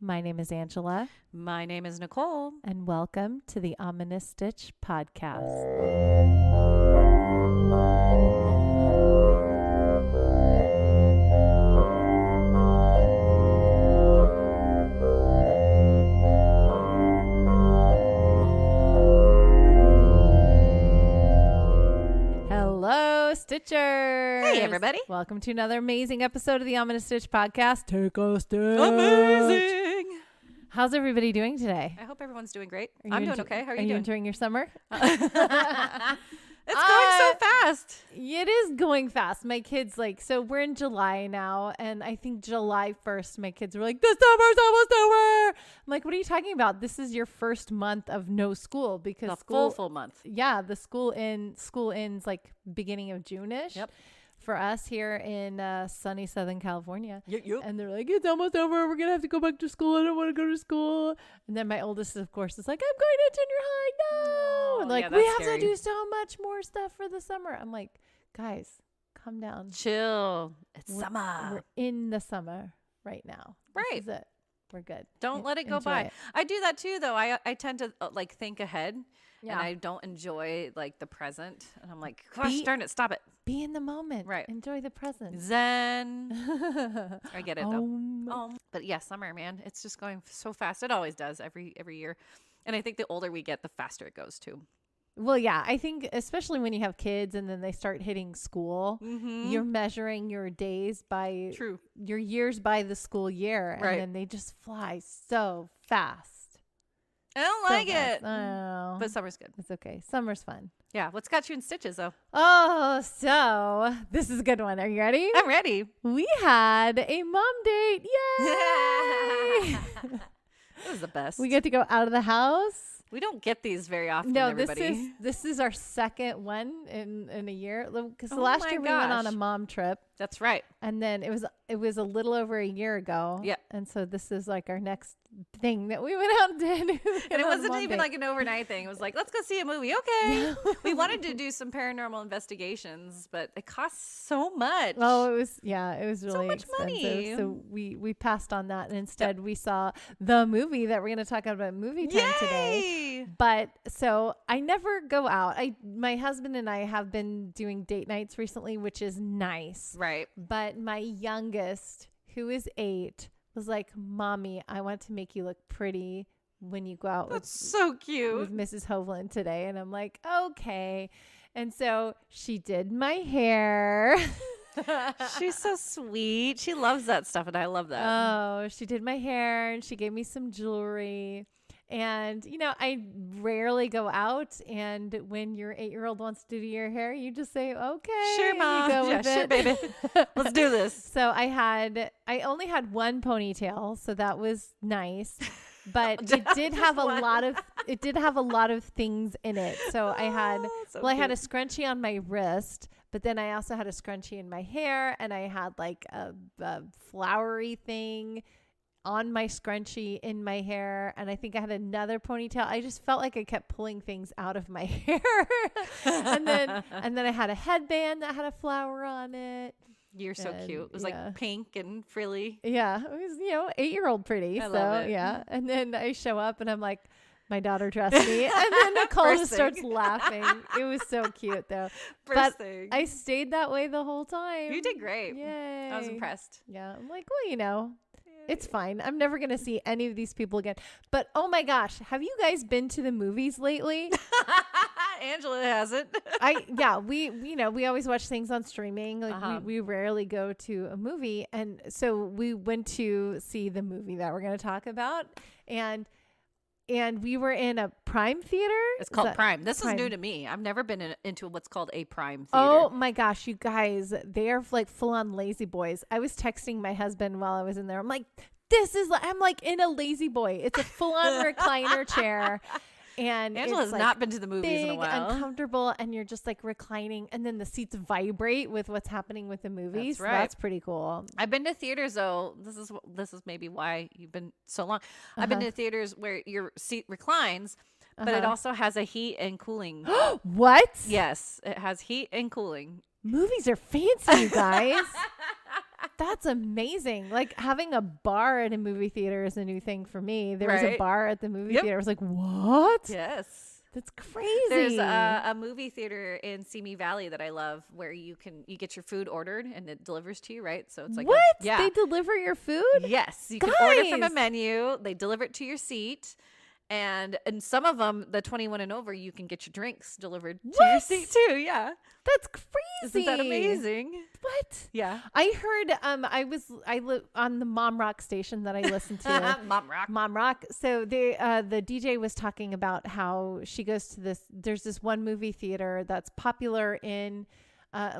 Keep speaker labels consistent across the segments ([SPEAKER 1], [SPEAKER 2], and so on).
[SPEAKER 1] My name is Angela.
[SPEAKER 2] My name is Nicole.
[SPEAKER 1] And welcome to the Ominous Stitch podcast. Hello, Stitchers.
[SPEAKER 2] Hey, everybody.
[SPEAKER 1] Welcome to another amazing episode of the Ominous Stitch podcast. Take a stitch.
[SPEAKER 2] Amazing.
[SPEAKER 1] How's everybody doing today?
[SPEAKER 2] I hope everyone's doing great. I'm doing okay. How are you doing?
[SPEAKER 1] Enjoying your summer?
[SPEAKER 2] It's going so fast.
[SPEAKER 1] It is going fast. My kids so we're in July now, and I think July 1st, my kids were like, the summer's almost over. I'm like, what are you talking about? This is your first month of no school because
[SPEAKER 2] A
[SPEAKER 1] school,
[SPEAKER 2] full month.
[SPEAKER 1] Yeah, the school ends like beginning of June-ish.
[SPEAKER 2] Yep.
[SPEAKER 1] For us here in sunny Southern California.
[SPEAKER 2] Yep.
[SPEAKER 1] And they're like, it's almost over. We're going to have to go back to school. I don't want to go to school. And then my oldest, of course, is like, I'm going to junior high. No. And
[SPEAKER 2] yeah,
[SPEAKER 1] we have
[SPEAKER 2] scary.
[SPEAKER 1] to do so much more stuff for the summer. I'm like, guys, calm down.
[SPEAKER 2] Chill. It's
[SPEAKER 1] We're
[SPEAKER 2] summer.
[SPEAKER 1] in the summer right now.
[SPEAKER 2] Right.
[SPEAKER 1] This is it. We're good.
[SPEAKER 2] Don't let it go
[SPEAKER 1] Enjoy
[SPEAKER 2] by.
[SPEAKER 1] it.
[SPEAKER 2] I do that too, though. I tend to think ahead.
[SPEAKER 1] Yeah.
[SPEAKER 2] And I don't enjoy the present. And I'm like, gosh darn it, stop it.
[SPEAKER 1] Be in the moment.
[SPEAKER 2] Right.
[SPEAKER 1] Enjoy the present.
[SPEAKER 2] Zen. I get it though.
[SPEAKER 1] Oh.
[SPEAKER 2] But yeah, summer, man. It's just going so fast. It always does every year. And I think the older we get, the faster it goes too.
[SPEAKER 1] Well, yeah, I think especially when you have kids and then they start hitting school,
[SPEAKER 2] Mm-hmm.
[SPEAKER 1] you're measuring your days by
[SPEAKER 2] True.
[SPEAKER 1] your years by the school year.
[SPEAKER 2] Right.
[SPEAKER 1] And then they just fly so fast.
[SPEAKER 2] I don't
[SPEAKER 1] So
[SPEAKER 2] like
[SPEAKER 1] fast.
[SPEAKER 2] it.
[SPEAKER 1] Oh,
[SPEAKER 2] But summer's good.
[SPEAKER 1] it's okay. Summer's fun.
[SPEAKER 2] Yeah. What's got you in stitches, though?
[SPEAKER 1] Oh, so this is a good one. Are you ready?
[SPEAKER 2] I'm ready.
[SPEAKER 1] We had a mom date. Yay!
[SPEAKER 2] It was the best.
[SPEAKER 1] We get to go out of the house.
[SPEAKER 2] We don't get these very often,
[SPEAKER 1] No,
[SPEAKER 2] everybody.
[SPEAKER 1] this is our second one in a year, because the
[SPEAKER 2] Oh
[SPEAKER 1] last
[SPEAKER 2] my
[SPEAKER 1] year we went on a
[SPEAKER 2] gosh.
[SPEAKER 1] mom trip,
[SPEAKER 2] That's right.
[SPEAKER 1] and then it was a little over a year ago.
[SPEAKER 2] Yeah.
[SPEAKER 1] And so this is like our next thing that we went out and did.
[SPEAKER 2] And it wasn't even like an overnight thing. It was like, let's go see a movie. Okay. We wanted to do some paranormal investigations, but it costs so much.
[SPEAKER 1] Oh, it was really
[SPEAKER 2] much
[SPEAKER 1] expensive.
[SPEAKER 2] money.
[SPEAKER 1] So we passed on that, and instead we saw the movie that we're going to talk about movie time today.
[SPEAKER 2] Yay!
[SPEAKER 1] But so I never go out. My husband and I have been doing date nights recently, which is nice.
[SPEAKER 2] Right.
[SPEAKER 1] But my youngest, who is 8, was like, Mommy, I want to make you look pretty when you go out
[SPEAKER 2] That's so
[SPEAKER 1] with
[SPEAKER 2] cute.
[SPEAKER 1] Mrs. Hovland today. And I'm like, okay. And so she did my hair.
[SPEAKER 2] She's so sweet. She loves that stuff, and I love that.
[SPEAKER 1] Oh, she did my hair, and she gave me some jewelry. And, I rarely go out. And when your 8-year-old wants to do your hair, you just say, okay.
[SPEAKER 2] Sure,
[SPEAKER 1] and
[SPEAKER 2] Mom.
[SPEAKER 1] you go
[SPEAKER 2] Yeah,
[SPEAKER 1] with
[SPEAKER 2] sure,
[SPEAKER 1] it.
[SPEAKER 2] baby. Let's do this.
[SPEAKER 1] So I only had one ponytail, so that was nice. But it did have a lot of things in it. So I had I had a scrunchie on my wrist, but then I also had a scrunchie in my hair, and I had like a flowery thing on my scrunchie in my hair, and I think I had another ponytail. I just felt like I kept pulling things out of my hair. and then I had a headband that had a flower on it.
[SPEAKER 2] You're so
[SPEAKER 1] And,
[SPEAKER 2] cute. It was
[SPEAKER 1] yeah.
[SPEAKER 2] like pink and frilly.
[SPEAKER 1] Yeah, it was 8-year-old pretty.
[SPEAKER 2] I
[SPEAKER 1] so
[SPEAKER 2] love it.
[SPEAKER 1] yeah, and then I show up and I'm like, my daughter dressed me, and then Nicole
[SPEAKER 2] First
[SPEAKER 1] just starts
[SPEAKER 2] thing.
[SPEAKER 1] laughing. It was so cute though.
[SPEAKER 2] First thing.
[SPEAKER 1] I stayed that way the whole time.
[SPEAKER 2] You did great.
[SPEAKER 1] Yay!
[SPEAKER 2] I was impressed.
[SPEAKER 1] Yeah, I'm like, well, it's fine. I'm never gonna see any of these people again. But oh my gosh, have you guys been to the movies lately?
[SPEAKER 2] Angela hasn't.
[SPEAKER 1] We always watch things on streaming. Like we rarely go to a movie, and so we went to see the movie that we're going to talk about, and we were in a Prime theater.
[SPEAKER 2] It's called Prime. This
[SPEAKER 1] Prime?
[SPEAKER 2] is new to me. I've never been into what's called a Prime theater.
[SPEAKER 1] Oh my gosh, you guys, they are like full on lazy boys. I was texting my husband while I was in there. I'm like, I'm like in a lazy boy. It's a full on recliner chair. And
[SPEAKER 2] Angela has not been to the movies in a
[SPEAKER 1] big,
[SPEAKER 2] while.
[SPEAKER 1] uncomfortable, and you're just like reclining, and then the seats vibrate with what's happening with the movies.
[SPEAKER 2] That's right.
[SPEAKER 1] So that's pretty cool.
[SPEAKER 2] I've been to theaters though. This is maybe why you've been so long. I've been to theaters where your seat reclines, but it also has a heat and cooling.
[SPEAKER 1] What?
[SPEAKER 2] Yes, it has heat and cooling.
[SPEAKER 1] Movies are fancy, you guys. That's amazing. Like having a bar at a movie theater is a new thing for me. There was a bar at the movie theater. I was like, what?
[SPEAKER 2] Yes.
[SPEAKER 1] That's crazy.
[SPEAKER 2] There's a movie theater in Simi Valley that I love where you get your food ordered and it delivers to you, right? So it's like
[SPEAKER 1] what? They deliver your food?
[SPEAKER 2] Yes. You can order from a menu. They deliver it to your seat. And some of them, the 21 and over, you can get your drinks delivered to your seat too. Yeah.
[SPEAKER 1] That's crazy.
[SPEAKER 2] Isn't that amazing?
[SPEAKER 1] What?
[SPEAKER 2] Yeah.
[SPEAKER 1] I heard I live on the Mom Rock station that I listened to. Mom Rock. So the DJ was talking about how she goes to there's this one movie theater that's popular in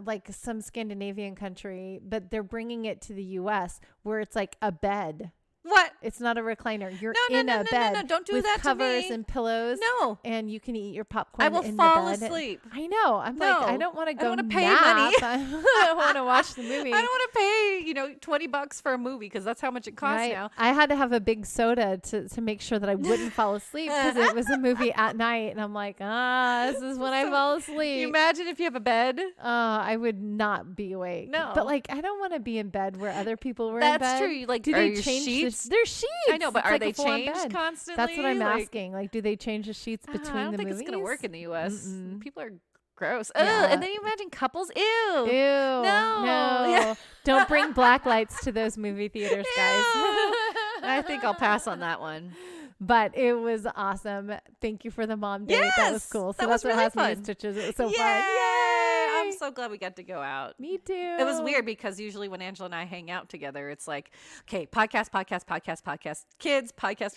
[SPEAKER 1] like some Scandinavian country, but they're bringing it to the US where it's like a bed.
[SPEAKER 2] What?
[SPEAKER 1] It's not a recliner. You're in a bed.
[SPEAKER 2] No, don't do
[SPEAKER 1] with
[SPEAKER 2] that
[SPEAKER 1] covers
[SPEAKER 2] to me.
[SPEAKER 1] and pillows.
[SPEAKER 2] No.
[SPEAKER 1] And you can eat your popcorn.
[SPEAKER 2] I will
[SPEAKER 1] in
[SPEAKER 2] fall
[SPEAKER 1] the bed.
[SPEAKER 2] asleep.
[SPEAKER 1] I know. I'm like, I don't want to go
[SPEAKER 2] I don't want to pay
[SPEAKER 1] nap.
[SPEAKER 2] money.
[SPEAKER 1] I want to watch the movie.
[SPEAKER 2] I don't want to pay, $20 for a movie because that's how much it costs now.
[SPEAKER 1] I had to have a big soda to make sure that I wouldn't fall asleep because it was a movie at night. And I'm like, this is when I fall asleep.
[SPEAKER 2] You imagine if you have a bed?
[SPEAKER 1] I would not be awake.
[SPEAKER 2] No.
[SPEAKER 1] But like, I don't want to be in bed where other people were in bed.
[SPEAKER 2] That's true. Like,
[SPEAKER 1] do
[SPEAKER 2] are
[SPEAKER 1] they
[SPEAKER 2] your
[SPEAKER 1] change
[SPEAKER 2] sheets?
[SPEAKER 1] They're sheets.
[SPEAKER 2] I know, but
[SPEAKER 1] it's
[SPEAKER 2] are
[SPEAKER 1] like
[SPEAKER 2] they
[SPEAKER 1] a full-on
[SPEAKER 2] changed
[SPEAKER 1] bed.
[SPEAKER 2] constantly?
[SPEAKER 1] That's what I'm asking. Like, do they change the sheets between
[SPEAKER 2] I don't
[SPEAKER 1] the
[SPEAKER 2] think
[SPEAKER 1] movies?
[SPEAKER 2] it's going to work in the U.S.
[SPEAKER 1] Mm-mm.
[SPEAKER 2] People are gross.
[SPEAKER 1] Yeah.
[SPEAKER 2] Ugh, and then you imagine couples. Ew.
[SPEAKER 1] Ew. No.
[SPEAKER 2] Yeah.
[SPEAKER 1] Don't bring black lights to those movie theaters, guys.
[SPEAKER 2] I think I'll pass on that one.
[SPEAKER 1] But it was awesome. Thank you for the mom date. That was cool. So that's what has me in stitches. It was so fun. Yay!
[SPEAKER 2] I'm so glad we got to go out.
[SPEAKER 1] Me too.
[SPEAKER 2] It was weird because usually when Angela and I hang out together, it's like, okay, podcast, kids, podcast,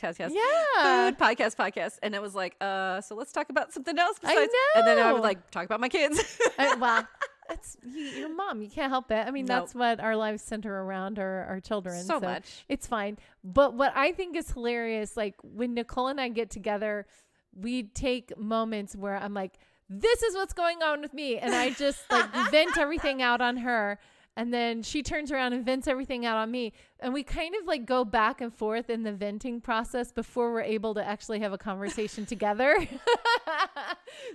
[SPEAKER 2] food, podcast. And it was like, so let's talk about something else besides.
[SPEAKER 1] I know.
[SPEAKER 2] And then I was like, talk about my kids.
[SPEAKER 1] Well, it's your mom. You can't help it. I mean, that's what our lives center around our children.
[SPEAKER 2] So much.
[SPEAKER 1] It's fine. But what I think is hilarious, like when Nicole and I get together, we take moments where I'm like, this is what's going on with me. And I just like vent everything out on her. And then she turns around and vents everything out on me. And we kind of like go back and forth in the venting process before we're able to actually have a conversation together.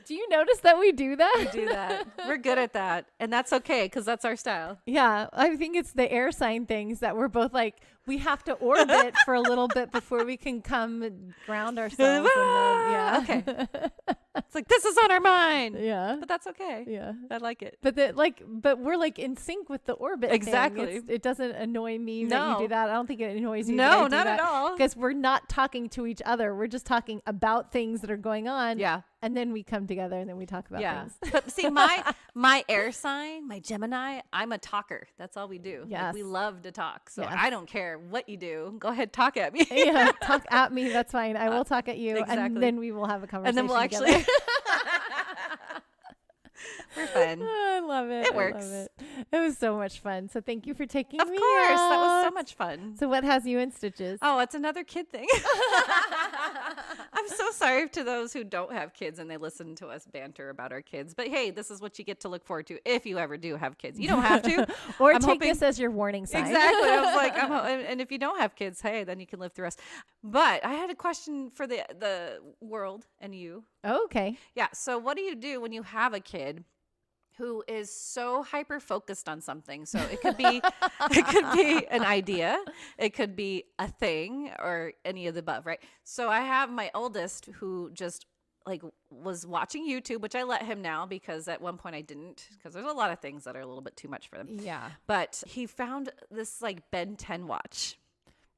[SPEAKER 1] Do you notice that we do that?
[SPEAKER 2] We do that. We're good at that. And that's okay because that's our style.
[SPEAKER 1] Yeah. I think it's the air sign things that we're both like, we have to orbit for a little bit before we can come and ground ourselves. And then,
[SPEAKER 2] okay. It's like, this is on our mind.
[SPEAKER 1] Yeah.
[SPEAKER 2] But that's okay.
[SPEAKER 1] Yeah.
[SPEAKER 2] I like it.
[SPEAKER 1] But we're like in sync with the orbit.
[SPEAKER 2] Exactly.
[SPEAKER 1] It doesn't annoy me that you do that. I don't think it annoys you.
[SPEAKER 2] No, not at all.
[SPEAKER 1] Because we're not talking to each other. We're just talking about things that are going on.
[SPEAKER 2] Yeah.
[SPEAKER 1] And then we come together and then we talk about things.
[SPEAKER 2] But see, my air sign, my Gemini, I'm a talker. That's all we do.
[SPEAKER 1] Yes.
[SPEAKER 2] Like, we love to talk. So I don't care what you do. Go ahead, talk at me.
[SPEAKER 1] Yeah, talk at me. That's fine. I will talk at you.
[SPEAKER 2] Exactly.
[SPEAKER 1] And then we will have a conversation.
[SPEAKER 2] And then we'll
[SPEAKER 1] together.
[SPEAKER 2] actually. We're fun.
[SPEAKER 1] Oh, I love it.
[SPEAKER 2] It works.
[SPEAKER 1] I love it. It was so much fun. So thank you for taking me
[SPEAKER 2] Of course.
[SPEAKER 1] out.
[SPEAKER 2] That was so much fun.
[SPEAKER 1] So what has you in stitches?
[SPEAKER 2] Oh, it's another kid thing. I'm so sorry to those who don't have kids and they listen to us banter about our kids. But hey, this is what you get to look forward to if you ever do have kids. You don't have to.
[SPEAKER 1] Or take this as your warning sign.
[SPEAKER 2] Exactly. I was like, and if you don't have kids, hey, then you can live through us. But I had a question for the world and you.
[SPEAKER 1] Oh, okay.
[SPEAKER 2] Yeah. So what do you do when you have a kid who is so hyper focused on something? So it could be an idea, it could be a thing, or any of the above, right? So I have my oldest who just like was watching YouTube, which I let him now because at one point I didn't, because there's a lot of things that are a little bit too much for them.
[SPEAKER 1] Yeah.
[SPEAKER 2] But he found this like Ben 10 watch.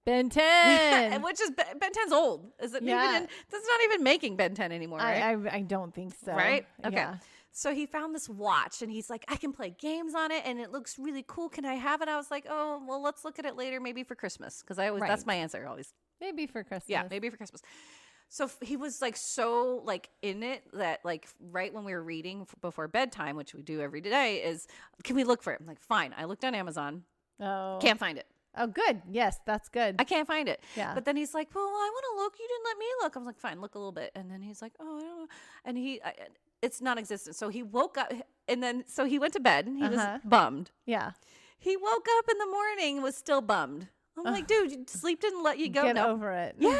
[SPEAKER 1] Ben 10.
[SPEAKER 2] Which is Ben 10's old. Is it even that's not even making Ben 10 anymore, right?
[SPEAKER 1] I don't think so.
[SPEAKER 2] Right? Okay.
[SPEAKER 1] Yeah.
[SPEAKER 2] So he found this watch and he's like, I can play games on it and it looks really cool. Can I have it? I was like, oh, well, let's look at it later, maybe for Christmas. Because that's my answer always.
[SPEAKER 1] Maybe for Christmas.
[SPEAKER 2] Yeah, maybe for Christmas. So he was like so like in it that like right when we were reading before bedtime, which we do every day, is can we look for it? I'm like, fine. I looked on Amazon.
[SPEAKER 1] Oh.
[SPEAKER 2] Can't find it.
[SPEAKER 1] Oh, good. Yes, that's good.
[SPEAKER 2] I can't find it.
[SPEAKER 1] Yeah.
[SPEAKER 2] But then he's like, well, I want to look. You didn't let me look. I was like, fine, look a little bit. And then he's like, oh, I don't know. And it's non-existent. So he woke up and then, so he went to bed and he was bummed.
[SPEAKER 1] Yeah.
[SPEAKER 2] He woke up in the morning, was still bummed. I'm like, dude, sleep didn't let you go.
[SPEAKER 1] Get over it.
[SPEAKER 2] Yeah.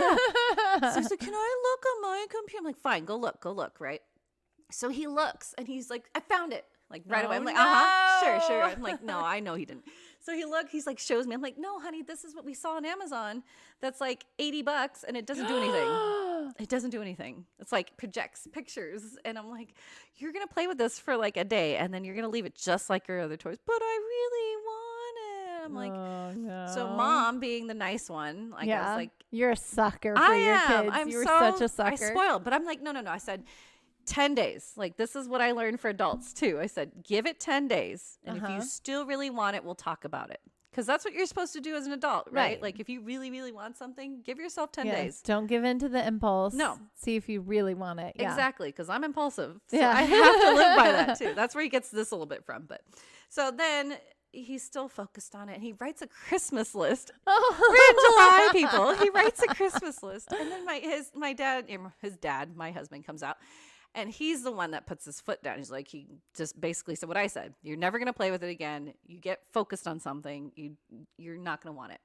[SPEAKER 2] So he's like, can I look on my computer? I'm like, fine, go look, right? So he looks and he's like, I found it. Like right away. I'm like, sure. I'm like, no, I know he didn't. So he's like, shows me. I'm like, no, honey, this is what we saw on Amazon. That's like $80 and it doesn't do anything. It doesn't do anything. It's like projects pictures. And I'm like, you're going to play with this for like a day and then you're going to leave it just like your other toys. But I really want it. I'm like,
[SPEAKER 1] oh, no.
[SPEAKER 2] So mom being the nice one, like I was like,
[SPEAKER 1] you're a sucker for your kids. You're such a sucker.
[SPEAKER 2] I spoiled, but I'm like, no. I said 10 days. Like, this is what I learned for adults too. I said, give it 10 days. And if you still really want it, we'll talk about it. Because that's what you're supposed to do as an adult, right? Like, if you really, really want something, give yourself 10 days.
[SPEAKER 1] Don't give in to the impulse.
[SPEAKER 2] No.
[SPEAKER 1] See if you really want it. Yeah.
[SPEAKER 2] Exactly. Because I'm impulsive. So I have to live by that too. That's where he gets this a little bit from. But so then he's still focused on it. And he writes a Christmas list. We're in July, people. He writes a Christmas list. And then his dad, my husband, comes out. And he's the one that puts his foot down. He's like, he just basically said what I said. You're never going to play with it again. You get focused on something. You're not going to want it.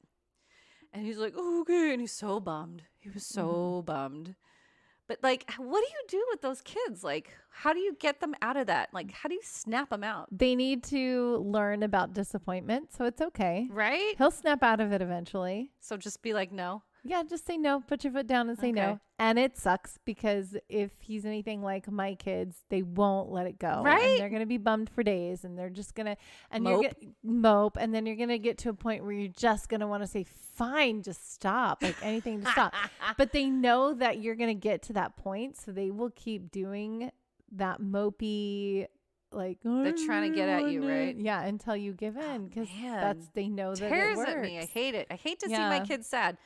[SPEAKER 2] And he's like, oh, okay. And he's so bummed. He was so bummed. But like, what do you do with those kids? Like, how do you get them out of that? Like, how do you snap them out?
[SPEAKER 1] They need to learn about disappointment. So it's okay.
[SPEAKER 2] Right?
[SPEAKER 1] He'll snap out of it eventually.
[SPEAKER 2] So just be like, no.
[SPEAKER 1] Yeah, just say no. Put your foot down and say no. And it sucks because if he's anything like my kids, they won't let it go.
[SPEAKER 2] Right?
[SPEAKER 1] And they're going to be bummed for days and they're just going to mope. And then you're going to get to a point where you're just going to want to say, fine, just stop. Like anything to stop. But they know that you're going to get to that point. So they will keep doing that mopey, like
[SPEAKER 2] they're trying to get at you, right?
[SPEAKER 1] Yeah, until you give in because they know that
[SPEAKER 2] tears
[SPEAKER 1] it works.
[SPEAKER 2] at me. I hate it. I hate to see my kids sad.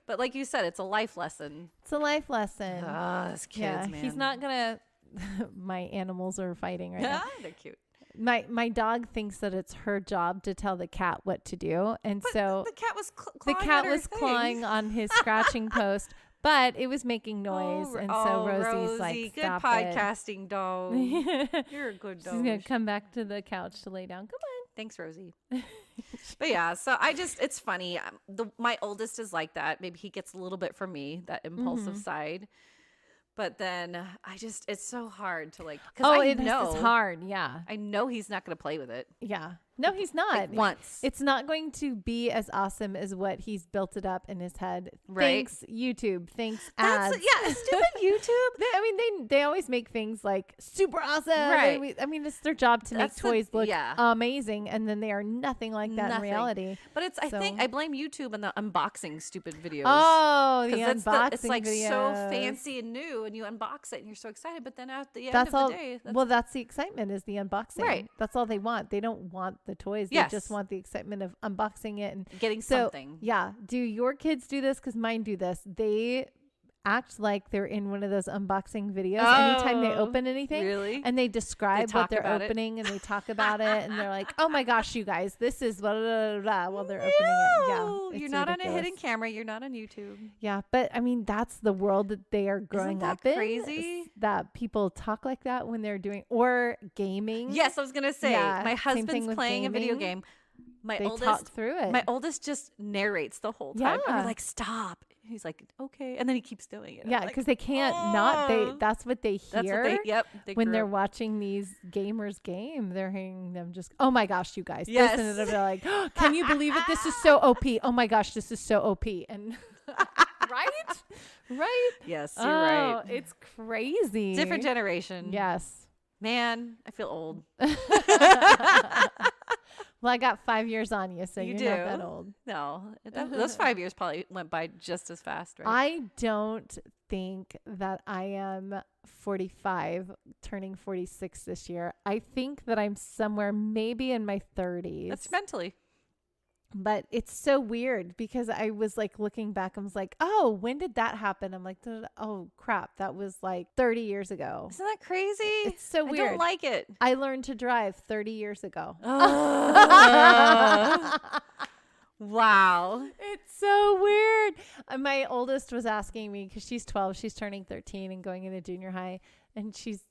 [SPEAKER 2] But like you said, it's a life lesson.
[SPEAKER 1] It's a life lesson.
[SPEAKER 2] Oh, those kids, man.
[SPEAKER 1] He's not going to... My animals are fighting right now.
[SPEAKER 2] They're cute.
[SPEAKER 1] My dog thinks that it's her job to tell the cat what to do. And so...
[SPEAKER 2] The cat was
[SPEAKER 1] clawing on his scratching post. But it was making noise. And so Rosie's like,
[SPEAKER 2] good
[SPEAKER 1] stop
[SPEAKER 2] podcasting
[SPEAKER 1] it.
[SPEAKER 2] dog. You're a good dog.
[SPEAKER 1] She's going to come back to the couch to lay down. Come on.
[SPEAKER 2] Thanks, Rosie. But yeah, so it's funny. My oldest is like that. Maybe he gets a little bit from me, that impulsive side. But then it's so hard to like, because
[SPEAKER 1] it's hard. Yeah.
[SPEAKER 2] I know he's not going to play with it.
[SPEAKER 1] Yeah. No, he's not.
[SPEAKER 2] Like once.
[SPEAKER 1] It's not going to be as awesome as what he's built it up in his head.
[SPEAKER 2] Right.
[SPEAKER 1] Thanks YouTube. Thanks ads.
[SPEAKER 2] Stupid YouTube.
[SPEAKER 1] They always make things like super awesome.
[SPEAKER 2] Right.
[SPEAKER 1] It's their job to make toys look amazing, and then they are nothing like that in reality.
[SPEAKER 2] But I think I blame YouTube and the unboxing stupid videos.
[SPEAKER 1] Oh, the unboxing
[SPEAKER 2] it's like
[SPEAKER 1] videos.
[SPEAKER 2] so fancy and new, and you unbox it and you're so excited. But then at the end of the day,
[SPEAKER 1] that's the excitement is the unboxing.
[SPEAKER 2] Right.
[SPEAKER 1] That's all they want. They don't want the toys. They just want the excitement of unboxing it and
[SPEAKER 2] getting something.
[SPEAKER 1] Yeah. Do your kids do this? Because mine do this. They act like they're in one of those unboxing videos anytime they open anything.
[SPEAKER 2] Really?
[SPEAKER 1] And they describe what they're opening and they talk about it and they're like, oh my gosh, you guys, this is blah, blah, blah, blah, while they're opening it. Yeah.
[SPEAKER 2] You're not ridiculous. On a hidden camera. You're not on YouTube.
[SPEAKER 1] Yeah. But that's the world that they are growing up in.
[SPEAKER 2] Crazy?
[SPEAKER 1] That people talk like that when they're doing, or gaming.
[SPEAKER 2] Yes, I was going to say, my husband's playing a video game.
[SPEAKER 1] They talk through it.
[SPEAKER 2] My oldest just narrates the whole time. And we're like, stop. He's like, okay. And then he keeps doing it.
[SPEAKER 1] Yeah, because they can't that's what they hear. When they're watching these gamers game, they're hearing them just, oh my gosh, you guys.
[SPEAKER 2] Yes.
[SPEAKER 1] And they're like, oh, can you believe it? This is so OP. Oh my gosh, this is so OP. And right?
[SPEAKER 2] Yes, you're right.
[SPEAKER 1] It's crazy.
[SPEAKER 2] Different generation.
[SPEAKER 1] Yes.
[SPEAKER 2] Man, I feel old.
[SPEAKER 1] Well, I got 5 years on you, so you're
[SPEAKER 2] do.
[SPEAKER 1] not that old.
[SPEAKER 2] No, those 5 years probably went by just as fast, right?
[SPEAKER 1] I don't think that I am 45, turning 46 this year. I think that I'm somewhere maybe in my 30s.
[SPEAKER 2] That's mentally.
[SPEAKER 1] But it's so weird because I was like looking back, I was like, oh, when did that happen? I'm like, oh crap, that was like 30 years ago.
[SPEAKER 2] Isn't that crazy?
[SPEAKER 1] It's so weird.
[SPEAKER 2] I don't like it.
[SPEAKER 1] I learned to drive 30 years ago.
[SPEAKER 2] Wow.
[SPEAKER 1] It's so weird. My oldest was asking me, because she's 12, she's turning 13 and going into junior high. And she's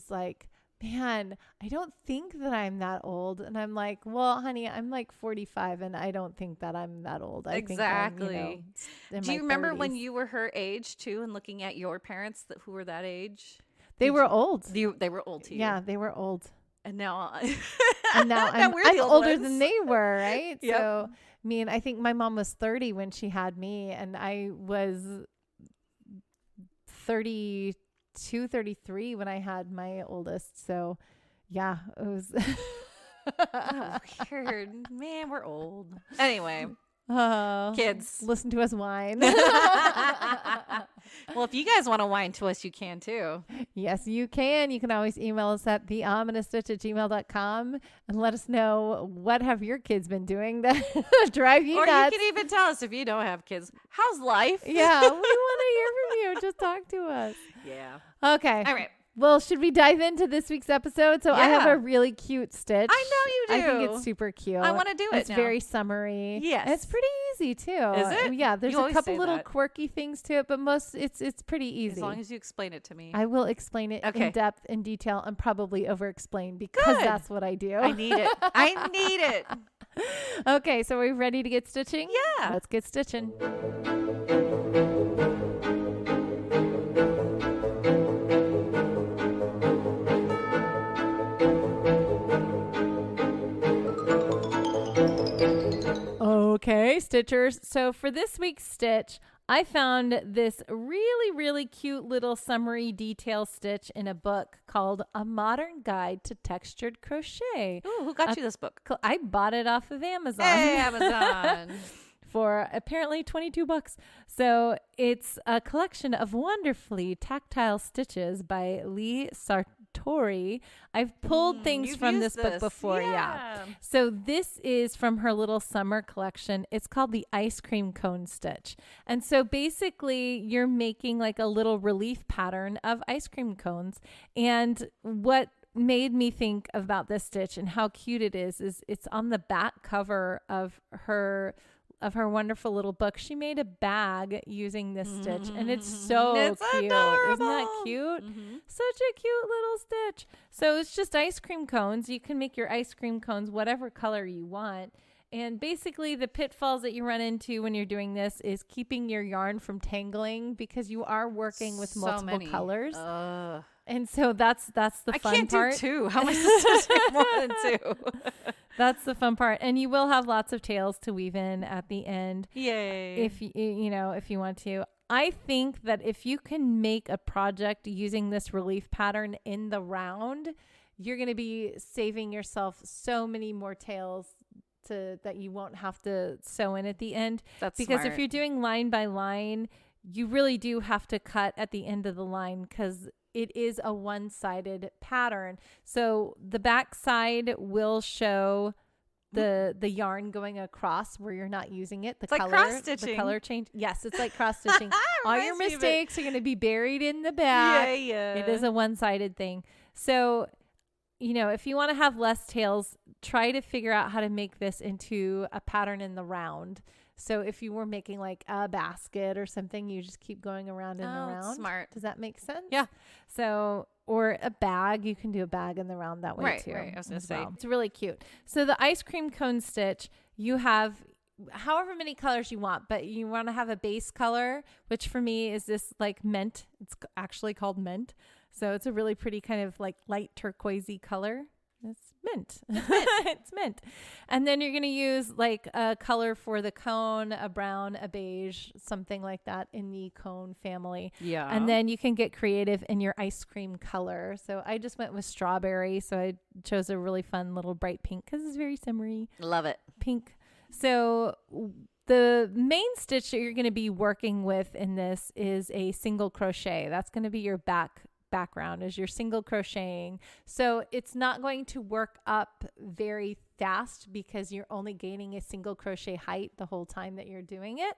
[SPEAKER 1] like, man, I don't think that I'm that old. And I'm like, well, honey, I'm like 45 and I don't think that I'm that old. I think I'm,
[SPEAKER 2] Do you remember 30s. When you were her age too, and looking at your parents who were that age?
[SPEAKER 1] They were old.
[SPEAKER 2] They were old to you.
[SPEAKER 1] Yeah, they were old.
[SPEAKER 2] And now,
[SPEAKER 1] I'm older than they were, right?
[SPEAKER 2] Yep.
[SPEAKER 1] So, I mean, I think my mom was 30 when she had me, and I was 32, 33 when I had my oldest. So, yeah, it was
[SPEAKER 2] Oh, weird. Man, we're old. Anyway, kids.
[SPEAKER 1] Listen to us whine.
[SPEAKER 2] Well, if you guys want to whine to us, you can too.
[SPEAKER 1] Yes, you can. You can always email us at theominousstitch@gmail.com and let us know what have your kids been doing that drive you nuts.
[SPEAKER 2] Or you can even tell us if you don't have kids. How's life?
[SPEAKER 1] Yeah, we want to hear from you. Just talk to us.
[SPEAKER 2] Yeah.
[SPEAKER 1] Okay.
[SPEAKER 2] All right.
[SPEAKER 1] Well, should we dive into this week's episode? So I have a really cute stitch.
[SPEAKER 2] I know you do.
[SPEAKER 1] I think it's super cute.
[SPEAKER 2] I want to do it.
[SPEAKER 1] It's very summery.
[SPEAKER 2] Yes.
[SPEAKER 1] And it's pretty easy too.
[SPEAKER 2] Is it?
[SPEAKER 1] Yeah, there's
[SPEAKER 2] You
[SPEAKER 1] a
[SPEAKER 2] always
[SPEAKER 1] couple
[SPEAKER 2] say
[SPEAKER 1] little
[SPEAKER 2] that.
[SPEAKER 1] quirky things to it, but most it's pretty easy.
[SPEAKER 2] As long as you explain it to me.
[SPEAKER 1] I will explain it in depth, in detail, and probably over-explain because that's what I do.
[SPEAKER 2] I need it. I need it.
[SPEAKER 1] Okay, so are we ready to get stitching?
[SPEAKER 2] Yeah.
[SPEAKER 1] Let's get stitching. Okay, stitchers. So for this week's stitch, I found this really, really cute little summary detail stitch in a book called A Modern Guide to Textured Crochet.
[SPEAKER 2] Ooh, who got you this book?
[SPEAKER 1] I bought it off of Amazon.
[SPEAKER 2] Hey, Amazon.
[SPEAKER 1] For apparently $22. So it's a collection of wonderfully tactile stitches by Lee Sartori. I've pulled things from this book before. Yeah. So this is from her little summer collection. It's called the ice cream cone stitch. And so basically you're making like a little relief pattern of ice cream cones. And what made me think about this stitch and how cute it is it's on the back cover of her wonderful little book. She made a bag using this stitch, and it's so cute.
[SPEAKER 2] Adorable.
[SPEAKER 1] Isn't that cute? Such a cute little stitch. So it's just ice cream cones. You can make your ice cream cones whatever color you want. And basically the pitfalls that you run into when you're doing this is keeping your yarn from tangling because you are working with multiple colors. And so that's the fun part.
[SPEAKER 2] I can't do two. How am I supposed to do more than two?
[SPEAKER 1] That's the fun part. And you will have lots of tails to weave in at the end.
[SPEAKER 2] Yay.
[SPEAKER 1] If you want to. I think that if you can make a project using this relief pattern in the round, you're going to be saving yourself so many more tails that you won't have to sew in at the end.
[SPEAKER 2] That's
[SPEAKER 1] because
[SPEAKER 2] smart.
[SPEAKER 1] If you're doing line by line, you really do have to cut at the end of the line because it is a one-sided pattern. So the back side will show the yarn going across where you're not using it.
[SPEAKER 2] It's like cross-stitching.
[SPEAKER 1] The color change. Yes, it's like cross-stitching. All your mistakes are going to be buried in the back.
[SPEAKER 2] Yeah.
[SPEAKER 1] It is a one-sided thing. So, if you want to have less tails, try to figure out how to make this into a pattern in the round. So if you were making like a basket or something, you just keep going around and around.
[SPEAKER 2] Smart.
[SPEAKER 1] Does that make sense?
[SPEAKER 2] Yeah.
[SPEAKER 1] So, or a bag, you can do a bag in the round that way too.
[SPEAKER 2] Right. I was going to say.
[SPEAKER 1] It's really cute. So the ice cream cone stitch, you have however many colors you want, but you want to have a base color, which for me is this like mint. It's actually called mint. So it's a really pretty kind of like light turquoisey color. It's mint. It's mint. And then you're going to use like a color for the cone, a brown, a beige, something like that in the cone family.
[SPEAKER 2] Yeah.
[SPEAKER 1] And then you can get creative in your ice cream color. So I just went with strawberry. So I chose a really fun little bright pink because it's very summery.
[SPEAKER 2] Love it.
[SPEAKER 1] Pink. So the main stitch that you're going to be working with in this is a single crochet. That's going to be your background is your single crocheting. So it's not going to work up very fast because you're only gaining a single crochet height the whole time that you're doing it.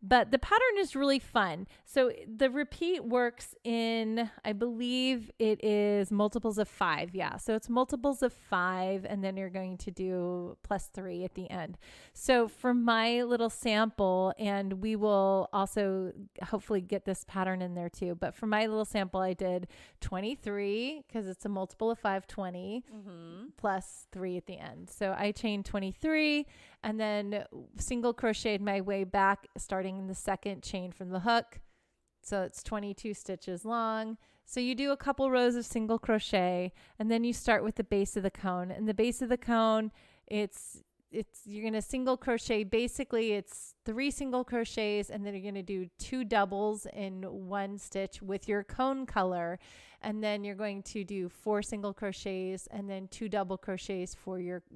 [SPEAKER 1] But the pattern is really fun. So the repeat works in, I believe it is multiples of 5. Yeah. So it's multiples of 5, and then you're going to do +3 at the end. So for my little sample, and we will also hopefully get this pattern in there too. But for my little sample, I did 23 because it's a multiple of 5, 20 +3 at the end. So I chained 23 and then single crocheted my way back, starting in the second chain from the hook, So it's 22 stitches long. So you do a couple rows of single crochet, and then you start with the base of the cone. And the base of the cone, you're going to single crochet. Basically, it's 3 single crochets, and then you're going to do 2 doubles in 1 stitch with your cone color. And then you're going to do 4 single crochets and then 2 double crochets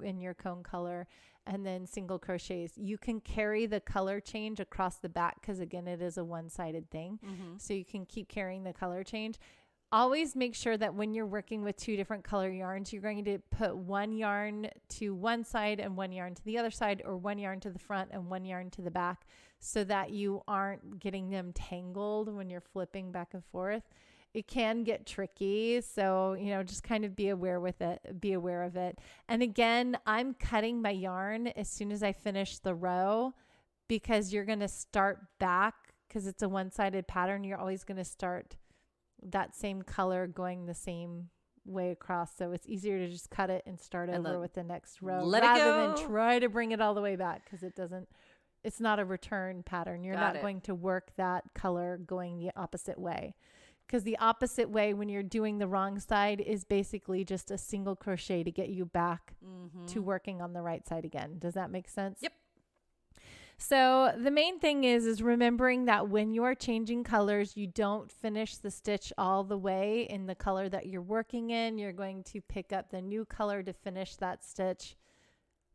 [SPEAKER 1] in your cone color, and then single crochets. You can carry the color change across the back because, again, it is a one-sided thing. So you can keep carrying the color change. Always make sure that when you're working with 2 different color yarns, you're going to put 1 yarn to one side and 1 yarn to the other side, or 1 yarn to the front and 1 yarn to the back, so that you aren't getting them tangled when you're flipping back and forth. It can get tricky. So, just kind of be aware of it. And again, I'm cutting my yarn as soon as I finish the row, because you're going to start back, because it's a one-sided pattern. You're always going to start that same color going the same way across. So it's easier to just cut it and start over with the next row rather than try to bring it all the way back, because it's not a return pattern. You're not going to work that color going the opposite way, because the opposite way when you're doing the wrong side is basically just a single crochet to get you back to working on the right side again. Does that make sense?
[SPEAKER 2] Yep.
[SPEAKER 1] So the main thing is remembering that when you're changing colors, you don't finish the stitch all the way in the color that you're working in. You're going to pick up the new color to finish that stitch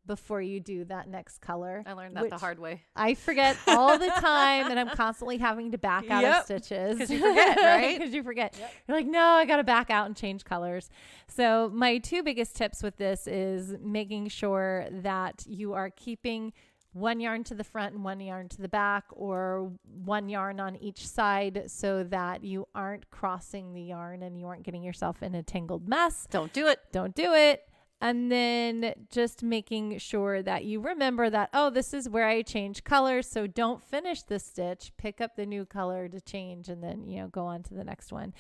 [SPEAKER 1] before you do that next color.
[SPEAKER 2] I learned that the hard way.
[SPEAKER 1] I forget all the time, and I'm constantly having to back out of stitches.
[SPEAKER 2] Because you forget, right?
[SPEAKER 1] Because you forget. Yep. You're like, no, I got to back out and change colors. So my 2 biggest tips with this is making sure that you are keeping 1 yarn to the front and 1 yarn to the back, or 1 yarn on each side, so that you aren't crossing the yarn and you aren't getting yourself in a tangled mess.
[SPEAKER 2] Don't do it.
[SPEAKER 1] Don't do it. And then just making sure that you remember that, this is where I change colors. So don't finish the stitch, pick up the new color to change, and then, go on to the next one.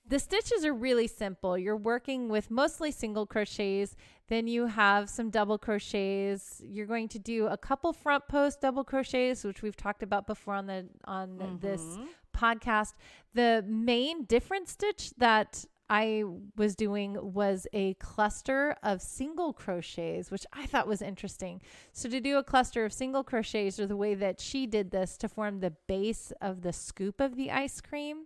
[SPEAKER 1] The stitches are really simple. You're working with mostly single crochets. Then you have some double crochets. You're going to do a couple front post double crochets, which we've talked about before on this podcast. The main different stitch that I was doing was a cluster of single crochets, which I thought was interesting. So to do a cluster of single crochets, or the way that she did this to form the base of the scoop of the ice cream,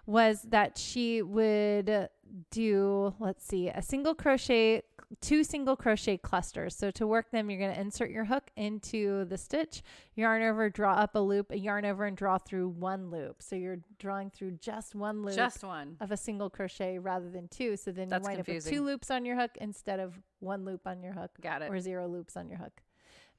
[SPEAKER 1] was that she would do, a single crochet, 2 single crochet clusters. So to work them, you're going to insert your hook into the stitch, yarn over, draw up a loop, a yarn over, and draw through 1 loop. So you're drawing through just 1 loop of a single crochet rather than 2. So then you wind up with 2 loops on your hook instead of 1 loop on your hook.
[SPEAKER 2] Got it.
[SPEAKER 1] Or 0 loops on your hook.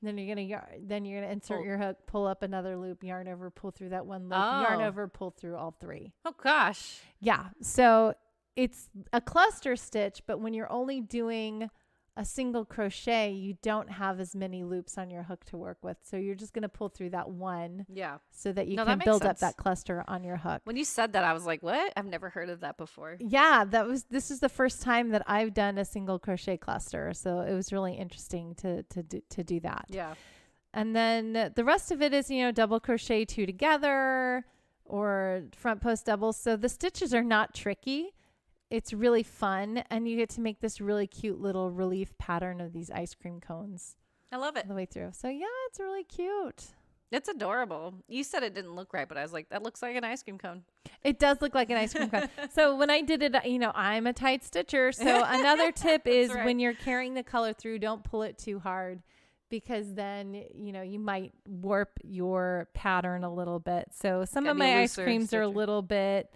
[SPEAKER 1] And then you're gonna insert your hook, pull up another loop, yarn over, pull through that 1 loop, yarn over, pull through all 3.
[SPEAKER 2] Oh gosh.
[SPEAKER 1] Yeah. So it's a cluster stitch, but when you're only doing a single crochet, you don't have as many loops on your hook to work with. So you're just going to pull through that 1 so that you can build up that cluster on your hook.
[SPEAKER 2] When you said that, I was like, what? I've never heard of that before.
[SPEAKER 1] Yeah, this is the first time that I've done a single crochet cluster. So it was really interesting to do that.
[SPEAKER 2] Yeah.
[SPEAKER 1] And then the rest of it is, double crochet 2 together, or front post doubles. So the stitches are not tricky. It's really fun, and you get to make this really cute little relief pattern of these ice cream cones.
[SPEAKER 2] I love it.
[SPEAKER 1] All the way through. So yeah, it's really cute.
[SPEAKER 2] It's adorable. You said it didn't look right, but I was like, that looks like an ice cream cone.
[SPEAKER 1] It does look like an ice cream cone. So when I did it, I'm a tight stitcher. So another tip is when you're carrying the color through, don't pull it too hard, because then, you might warp your pattern a little bit. So some of my ice creams are a little bit,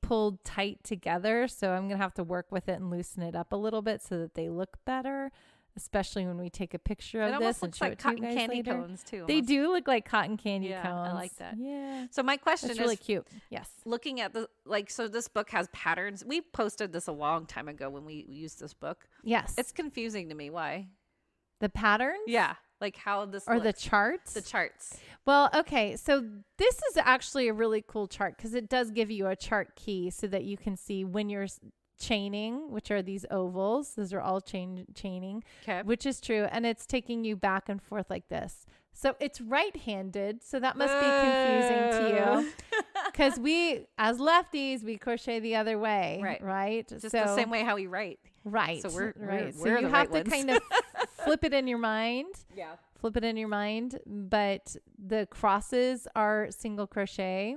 [SPEAKER 1] pulled tight together. So I'm going to have to work with it and loosen it up a little bit so that they look better, especially when we take a picture of this and show it to you guys later. It almost looks like cotton candy cones too. They do look like cotton candy cones.
[SPEAKER 2] I like that.
[SPEAKER 1] Yeah.
[SPEAKER 2] So my question is
[SPEAKER 1] really cute. Yes.
[SPEAKER 2] Looking at so this book has patterns. We posted this a long time ago when we used this book.
[SPEAKER 1] Yes.
[SPEAKER 2] It's confusing to me. Why?
[SPEAKER 1] The patterns?
[SPEAKER 2] Yeah. Like how this
[SPEAKER 1] or
[SPEAKER 2] looks.
[SPEAKER 1] the charts?
[SPEAKER 2] The charts.
[SPEAKER 1] Well, okay. So this is actually a really cool chart, because it does give you a chart key so that you can see when you're chaining, which are these ovals. Those are all chaining, which is true. And it's taking you back and forth like this. So it's right-handed. So that must be confusing to you. Because we, as lefties, we crochet the other way. Right.
[SPEAKER 2] Just the same way how we write.
[SPEAKER 1] Right.
[SPEAKER 2] So we're
[SPEAKER 1] so you have to kind of flip it in your mind.
[SPEAKER 2] Yeah.
[SPEAKER 1] Flip it in your mind. But the crosses are single crochet.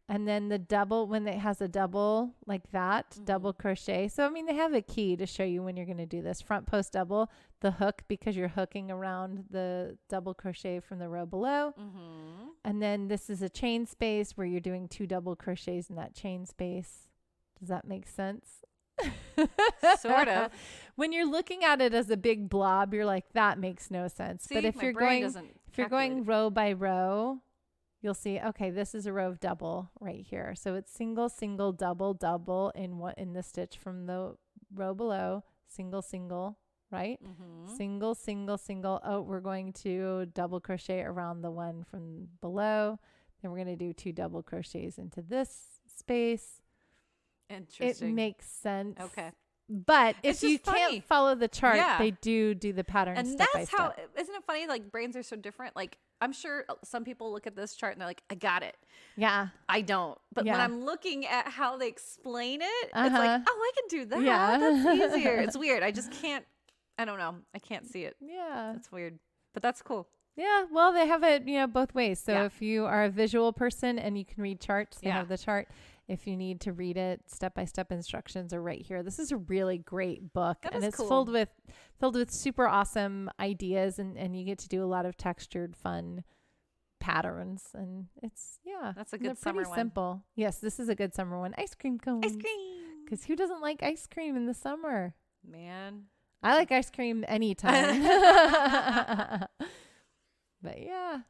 [SPEAKER 1] And then the double, when it has a double like that, double crochet. So, I mean, they have a key to show you when you're going to do this. Front post double, the hook, because you're hooking around the double crochet from the row below. And then this is a chain space where you're doing 2 double crochets in that chain space. Does that make sense?
[SPEAKER 2] Sort of.
[SPEAKER 1] When you're looking at it as a big blob, you're like, that makes no sense.
[SPEAKER 2] See,
[SPEAKER 1] but if you're going row by row, you'll see, okay, this is a row of double right here. So it's single, single, double, double in the stitch from the row below, single, single, right? Single, single, single. Oh, we're going to double crochet around the one from below. Then we're going to do 2 double crochets into this space.
[SPEAKER 2] Interesting.
[SPEAKER 1] It makes sense.
[SPEAKER 2] Okay.
[SPEAKER 1] But if you can't follow the chart, they do the pattern
[SPEAKER 2] and
[SPEAKER 1] step by
[SPEAKER 2] that's
[SPEAKER 1] step.
[SPEAKER 2] how, isn't it funny? Like brains are so different. Like I'm sure some people look at this chart and they're like, I got it.
[SPEAKER 1] Yeah.
[SPEAKER 2] I don't. But when I'm looking at how they explain it, it's like, oh, I can do that.
[SPEAKER 1] Yeah.
[SPEAKER 2] That's easier. It's weird. I just can't, I don't know. I can't see it.
[SPEAKER 1] Yeah.
[SPEAKER 2] That's weird. But that's cool.
[SPEAKER 1] Yeah. Well, they have it, both ways. So if you are a visual person and you can read charts, they have the chart. If you need to read it, step-by-step instructions are right here. This is a really great book, and it's filled with super awesome ideas, and you get to do a lot of textured, fun patterns, and
[SPEAKER 2] that's a good summer
[SPEAKER 1] pretty simple. Yes, this is a good summer one. Ice cream cones.
[SPEAKER 2] Ice cream.
[SPEAKER 1] Because who doesn't like ice cream in the summer?
[SPEAKER 2] Man,
[SPEAKER 1] I like ice cream anytime. But yeah.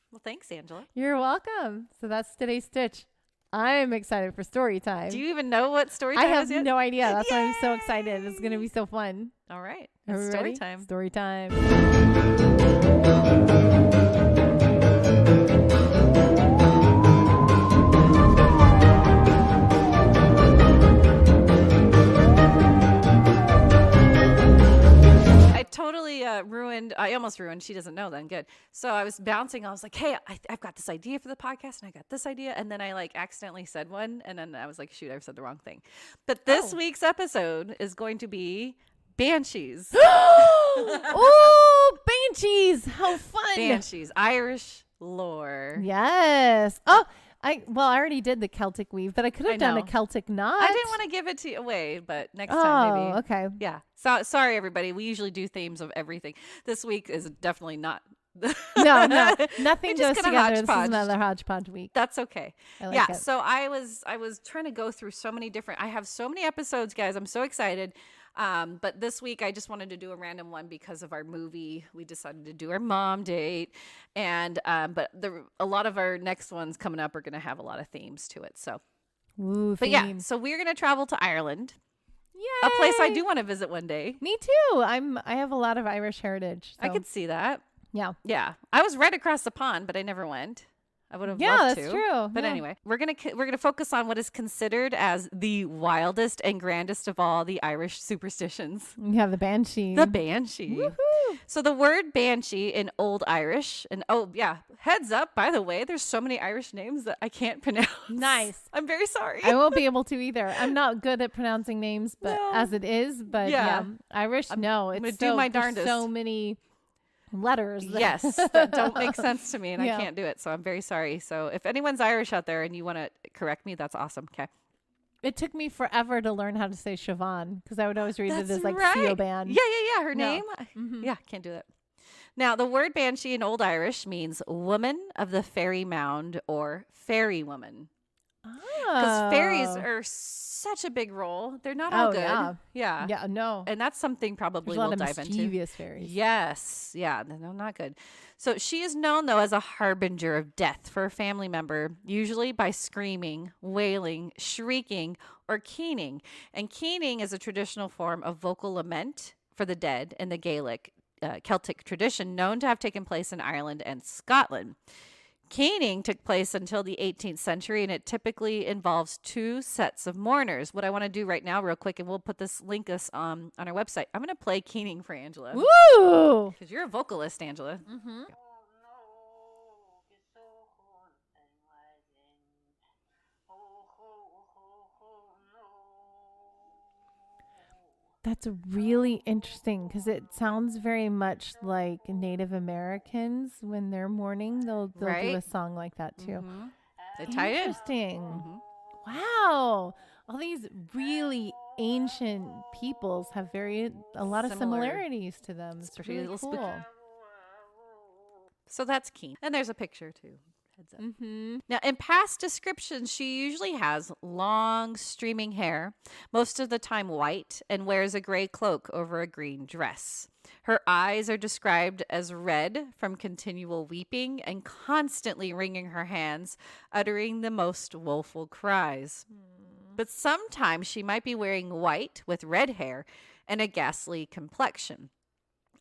[SPEAKER 2] Well, thanks, Angela.
[SPEAKER 1] You're welcome. So that's today's stitch. I'm excited for story time.
[SPEAKER 2] Do you even know what story time is?
[SPEAKER 1] I have
[SPEAKER 2] yet?
[SPEAKER 1] no idea. That's why I'm so excited. It's going to be so fun.
[SPEAKER 2] All right.
[SPEAKER 1] It's
[SPEAKER 2] story time.
[SPEAKER 1] Story time.
[SPEAKER 2] I almost ruined. She doesn't know then. Good. So I was bouncing. I was like, hey, I've got this idea for the podcast and I got this idea. And then I like accidentally said one. And then I was like, shoot, I've said the wrong thing. But this week's episode is going to be Banshees.
[SPEAKER 1] Oh, Banshees. How fun.
[SPEAKER 2] Banshees. Irish lore.
[SPEAKER 1] Yes. Oh, I already did the Celtic weave, but I could have done a Celtic knot.
[SPEAKER 2] I didn't want to give it to you away, but next time maybe.
[SPEAKER 1] Okay.
[SPEAKER 2] Yeah. So sorry, everybody. We usually do themes of everything. This week is definitely not.
[SPEAKER 1] No, nothing goes together. This is
[SPEAKER 2] hodgepodge.
[SPEAKER 1] another hodgepodge week.
[SPEAKER 2] That's okay.
[SPEAKER 1] I like it.
[SPEAKER 2] So I was trying to go through so many different. I have so many episodes, guys. I'm so excited. But this week I just wanted to do a random one because of our movie. We decided to do our mom date, and but a lot of our next ones coming up are going to have a lot of themes to it. So,
[SPEAKER 1] but
[SPEAKER 2] yeah, so we're going to travel to Ireland.
[SPEAKER 1] Yay!
[SPEAKER 2] A place I do want to visit one day.
[SPEAKER 1] Me too. I have a lot of Irish heritage. So.
[SPEAKER 2] I could see that.
[SPEAKER 1] Yeah.
[SPEAKER 2] I was right across the pond, but I never went. I would have loved to.
[SPEAKER 1] Yeah, that's true.
[SPEAKER 2] But anyway, we're gonna focus on what is considered as the wildest and grandest of all the Irish superstitions.
[SPEAKER 1] You have the Banshee.
[SPEAKER 2] The Banshee.
[SPEAKER 1] Woohoo!
[SPEAKER 2] So the word Banshee in Old Irish, and heads up, by the way, there's so many Irish names that I can't pronounce.
[SPEAKER 1] Nice.
[SPEAKER 2] I'm very sorry.
[SPEAKER 1] I won't be able to either. I'm not good at pronouncing names, but as it is, but Irish,
[SPEAKER 2] I'm gonna do my darndest.
[SPEAKER 1] So many letters.
[SPEAKER 2] Yes, that don't make sense to me, and I can't do it, so I'm very sorry. So if anyone's Irish out there and you want to correct me, that's awesome. Okay.
[SPEAKER 1] It took me forever to learn how to say Siobhan because I would always read it as like Siobhan.
[SPEAKER 2] Yeah. Her name. Mm-hmm. Yeah, can't do that. Now, the word Banshee in Old Irish means woman of the fairy mound or fairy woman. Because fairies are such a big role. They're not all good. Yeah, no. And that's something probably we'll dive into.
[SPEAKER 1] Mischievous fairies.
[SPEAKER 2] Yes. Yeah, no, not good. So she is known, though, as a harbinger of death for a family member, usually by screaming, wailing, shrieking, or keening. And keening is a traditional form of vocal lament for the dead in the Gaelic Celtic tradition, known to have taken place in Ireland and Scotland. Keening took place until the 18th century, and it typically involves 2 sets of mourners. What I want to do right now, real quick, and we'll put this link on our website. I'm going to play Keening for Angela.
[SPEAKER 1] Woo!
[SPEAKER 2] Because you're a vocalist, Angela.
[SPEAKER 1] Mm-hmm. That's really interesting because it sounds very much like Native Americans when they're mourning. They'll do a song like that too.
[SPEAKER 2] Mm-hmm. They tie in.
[SPEAKER 1] Interesting.
[SPEAKER 2] Mm-hmm.
[SPEAKER 1] Wow. All these really ancient peoples have a lot of similarities to them. It's really cool.
[SPEAKER 2] So that's keen. And there's a picture too. Heads up. Mm-hmm. Now, in past descriptions, she usually has long, streaming hair, most of the time white, and wears a gray cloak over a green dress. Her eyes are described as red from continual weeping and constantly wringing her hands, uttering the most woeful cries. But sometimes she might be wearing white with red hair and a ghastly complexion.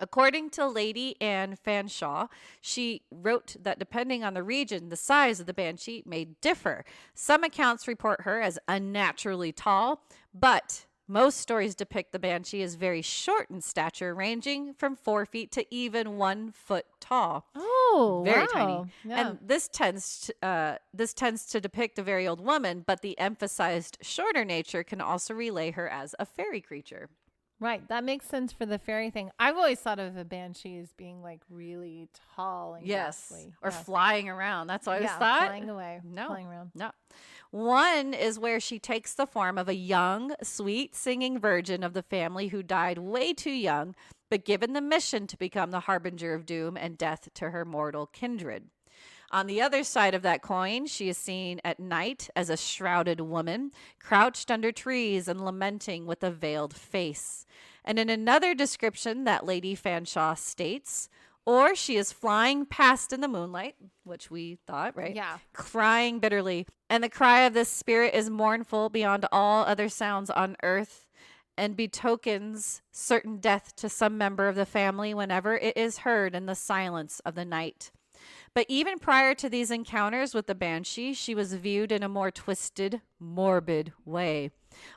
[SPEAKER 2] According to Lady Anne Fanshawe, she wrote that depending on the region, the size of the banshee may differ. Some accounts report her as unnaturally tall, but most stories depict the banshee as very short in stature, ranging from 4 feet to even 1 foot tall.
[SPEAKER 1] Oh,
[SPEAKER 2] very
[SPEAKER 1] wow.
[SPEAKER 2] tiny.
[SPEAKER 1] Yeah.
[SPEAKER 2] And this tends to depict a very old woman, but the emphasized shorter nature can also relay her as a fairy creature.
[SPEAKER 1] Right. That makes sense for the fairy thing. I've always thought of a banshee as being like really tall and ghastly.
[SPEAKER 2] Or flying around. That's what I always thought.
[SPEAKER 1] Flying away.
[SPEAKER 2] No.
[SPEAKER 1] Flying around.
[SPEAKER 2] No. One is where she takes the form of a young, sweet singing virgin of the family who died way too young, but given the mission to become the harbinger of doom and death to her mortal kindred. On the other side of that coin, she is seen at night as a shrouded woman, crouched under trees and lamenting with a veiled face. And in another description that Lady Fanshawe states, or she is flying past in the moonlight, which we thought, right?
[SPEAKER 1] Yeah.
[SPEAKER 2] Crying bitterly. And the cry of this spirit is mournful beyond all other sounds on earth and betokens certain death to some member of the family whenever it is heard in the silence of the night. But even prior to these encounters with the banshee, she was viewed in a more twisted, morbid way.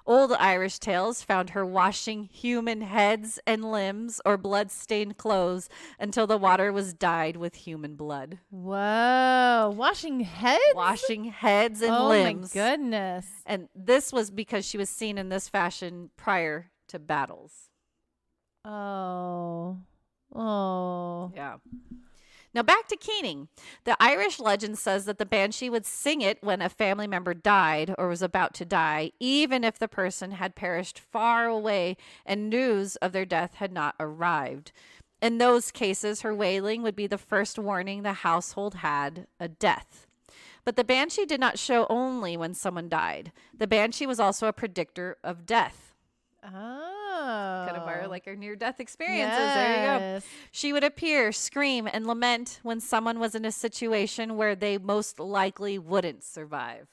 [SPEAKER 2] Old Irish tales found her washing human heads and limbs or blood-stained clothes until the water was dyed with human blood.
[SPEAKER 1] Whoa. Washing heads?
[SPEAKER 2] Washing heads and limbs.
[SPEAKER 1] Oh, my goodness.
[SPEAKER 2] And this was because she was seen in this fashion prior to battles.
[SPEAKER 1] Oh.
[SPEAKER 2] Yeah. Now back to keening. The Irish legend says that the banshee would sing it when a family member died or was about to die, even if the person had perished far away and news of their death had not arrived. In those cases, her wailing would be the first warning the household had a death. But the banshee did not show only when someone died. The banshee was also a predictor of death.
[SPEAKER 1] Oh.
[SPEAKER 2] Kind of our near-death experiences. Yes. There you go. She would appear, scream, and lament when someone was in a situation where they most likely wouldn't survive.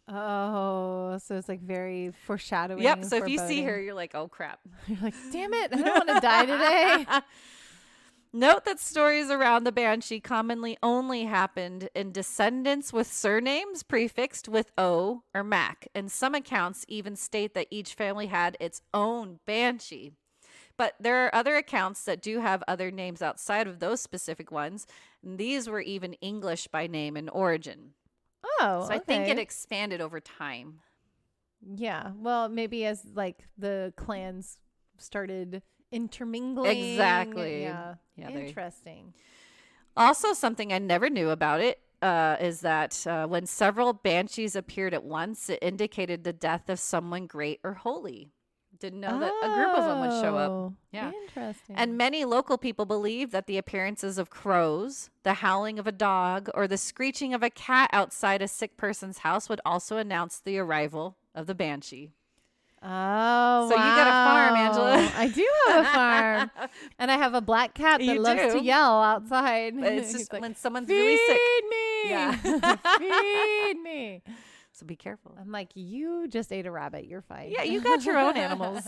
[SPEAKER 1] Oh, so it's like very foreshadowing.
[SPEAKER 2] Yep. So if you see her, you're like, oh, crap.
[SPEAKER 1] You're like, damn it. I don't want to die today.
[SPEAKER 2] Note that stories around the banshee commonly only happened in descendants with surnames prefixed with O or Mac, and some accounts even state that each family had its own banshee. But there are other accounts that do have other names outside of those specific ones, and these were even English by name and origin.
[SPEAKER 1] Oh,
[SPEAKER 2] so I think it expanded over time.
[SPEAKER 1] Yeah, well, maybe as like the clans started intermingling.
[SPEAKER 2] Exactly.
[SPEAKER 1] Yeah. Interesting.
[SPEAKER 2] Also, something I never knew about it is that when several banshees appeared at once, it indicated the death of someone great or holy. Didn't know that a group of them would show up. Yeah.
[SPEAKER 1] Interesting.
[SPEAKER 2] And many local people believe that the appearances of crows, the howling of a dog, or the screeching of a cat outside a sick person's house would also announce the arrival of the banshee.
[SPEAKER 1] Oh,
[SPEAKER 2] so you got a farm, Angela.
[SPEAKER 1] I do have a farm, and I have a black cat that loves to yell outside.
[SPEAKER 2] But it's just like, when someone's
[SPEAKER 1] feed
[SPEAKER 2] really sick.
[SPEAKER 1] Me. Yeah. Feed me.
[SPEAKER 2] So be careful.
[SPEAKER 1] I'm like, you just ate a rabbit. You're fine.
[SPEAKER 2] Yeah, you got your own animals.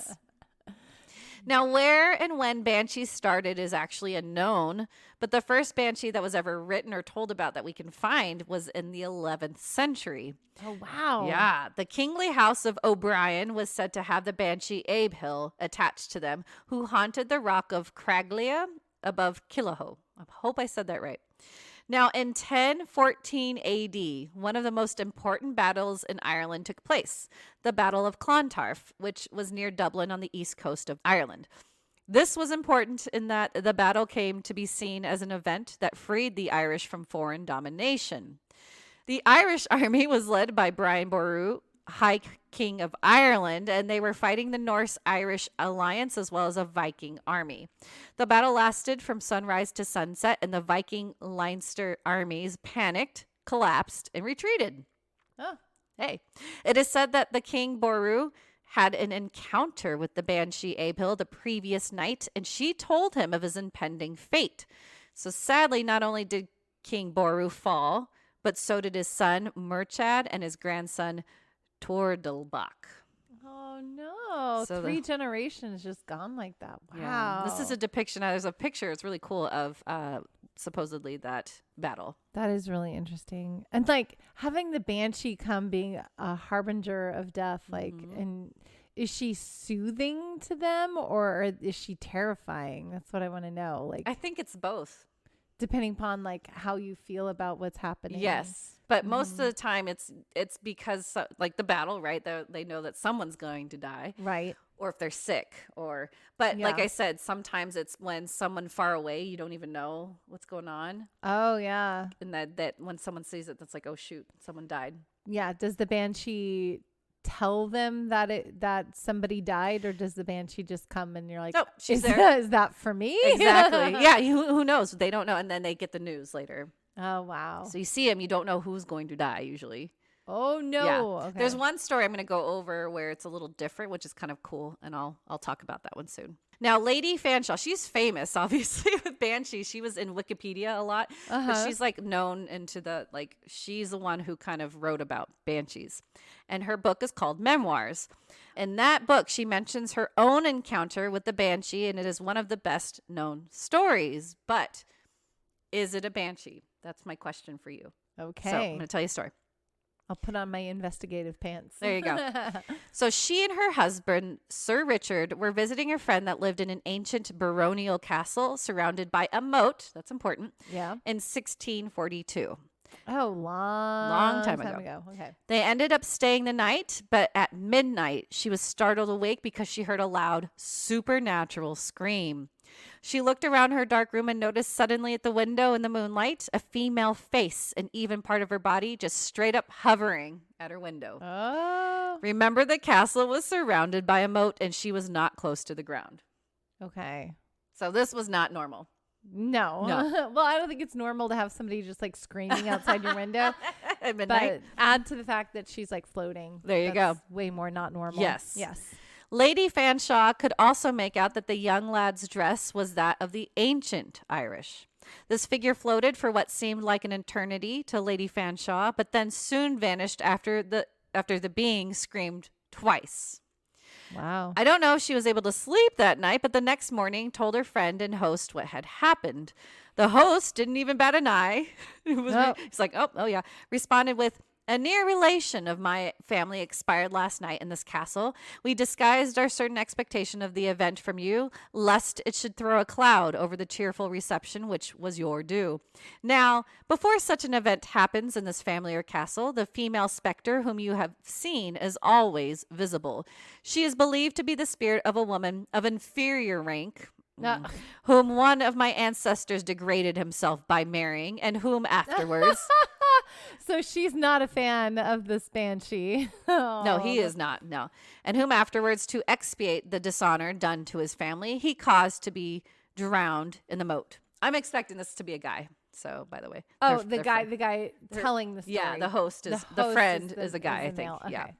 [SPEAKER 2] Now, where and when banshees started is actually unknown, but the first banshee that was ever written or told about that we can find was in the 11th century.
[SPEAKER 1] Oh, wow.
[SPEAKER 2] Yeah. The kingly house of O'Brien was said to have the banshee Abehill attached to them, who haunted the rock of Craglia above Killahoe. I hope I said that right. Now, in 1014 AD, one of the most important battles in Ireland took place, the Battle of Clontarf, which was near Dublin on the east coast of Ireland. This was important in that the battle came to be seen as an event that freed the Irish from foreign domination. The Irish army was led by Brian Boru, High King of Ireland, and they were fighting the Norse-Irish alliance as well as a Viking army. The battle lasted from sunrise to sunset, and the Viking Leinster armies panicked, collapsed, and retreated.
[SPEAKER 1] Oh.
[SPEAKER 2] Hey. It is said that the King Boru had an encounter with the Banshee Abiel the previous night, and she told him of his impending fate. So sadly, not only did King Boru fall, but so did his son Murchad and his grandson Tordelbach.
[SPEAKER 1] Oh no!
[SPEAKER 2] So
[SPEAKER 1] 3 generations just gone like that. Wow.
[SPEAKER 2] Yeah. This is a depiction. There's a picture. It's really cool of supposedly that battle.
[SPEAKER 1] That is really interesting. And like having the banshee come being a harbinger of death, like, and is she soothing to them or is she terrifying? That's what I want to know. Like,
[SPEAKER 2] I think it's both.
[SPEAKER 1] Depending upon like how you feel about what's happening.
[SPEAKER 2] Yes. But most of the time it's because like the battle, right? They know that someone's going to die.
[SPEAKER 1] Right.
[SPEAKER 2] Or if they're sick like I said, sometimes it's when someone far away, you don't even know what's going on.
[SPEAKER 1] Oh yeah.
[SPEAKER 2] And that when someone sees it, that's like, oh shoot, someone died.
[SPEAKER 1] Yeah. Does the banshee tell them that somebody died, or does the banshee just come and you're like,
[SPEAKER 2] oh, she's there.
[SPEAKER 1] Is that for me?
[SPEAKER 2] Exactly. Yeah. Who knows? They don't know. And then they get the news later.
[SPEAKER 1] Oh, wow.
[SPEAKER 2] So you see him, you don't know who's going to die usually.
[SPEAKER 1] Oh no.
[SPEAKER 2] Yeah.
[SPEAKER 1] Okay.
[SPEAKER 2] There's one story I'm going to go over where it's a little different, which is kind of cool. And I'll talk about that one soon. Now, Lady Fanshawe, she's famous, obviously, with Banshees. She was in Wikipedia a lot, but she's like known into the, like, she's the one who kind of wrote about Banshees. And her book is called Memoirs. In that book, she mentions her own encounter with the Banshee, and it is one of the best known stories. But is it a Banshee? That's my question for you.
[SPEAKER 1] Okay.
[SPEAKER 2] So I'm going to tell you a story.
[SPEAKER 1] I'll put on my investigative pants.
[SPEAKER 2] There you go. So she and her husband, Sir Richard, were visiting a friend that lived in an ancient baronial castle surrounded by a moat. That's important.
[SPEAKER 1] Yeah.
[SPEAKER 2] In 1642.
[SPEAKER 1] Oh, long
[SPEAKER 2] time ago.
[SPEAKER 1] Okay.
[SPEAKER 2] They ended up staying the night, but at midnight, she was startled awake because she heard a loud supernatural scream. She looked around her dark room and noticed suddenly at the window in the moonlight, a female face and even part of her body just straight up hovering at her window.
[SPEAKER 1] Oh.
[SPEAKER 2] Remember, the castle was surrounded by a moat and she was not close to the ground.
[SPEAKER 1] Okay.
[SPEAKER 2] So this was not normal.
[SPEAKER 1] No. Well, I don't think it's normal to have somebody just like screaming outside your window.
[SPEAKER 2] At midnight.
[SPEAKER 1] But add to the fact that she's like floating.
[SPEAKER 2] There you go.
[SPEAKER 1] Way more not normal.
[SPEAKER 2] Yes.
[SPEAKER 1] Yes.
[SPEAKER 2] Lady Fanshawe could also make out that the young lad's dress was that of the ancient Irish. This figure floated for what seemed like an eternity to Lady Fanshawe, but then soon vanished after the being screamed twice.
[SPEAKER 1] Wow.
[SPEAKER 2] I don't know if she was able to sleep that night, but the next morning told her friend and host what had happened. The host didn't even bat an eye. He's like, oh yeah. Responded with, a near relation of my family expired last night in this castle. We disguised our certain expectation of the event from you, lest it should throw a cloud over the cheerful reception which was your due. Now, before such an event happens in this family or castle, the female specter whom you have seen is always visible. She is believed to be the spirit of a woman of inferior rank, whom one of my ancestors degraded himself by marrying, and whom afterwards...
[SPEAKER 1] So she's not a fan of this banshee.
[SPEAKER 2] No, he is not. No. And whom afterwards, to expiate the dishonor done to his family, he caused to be drowned in the moat. I'm expecting this to be a guy. So, by the way.
[SPEAKER 1] Oh, the guy telling the story.
[SPEAKER 2] Yeah, the host is the friend is a guy, I think.
[SPEAKER 1] Okay.
[SPEAKER 2] Yeah.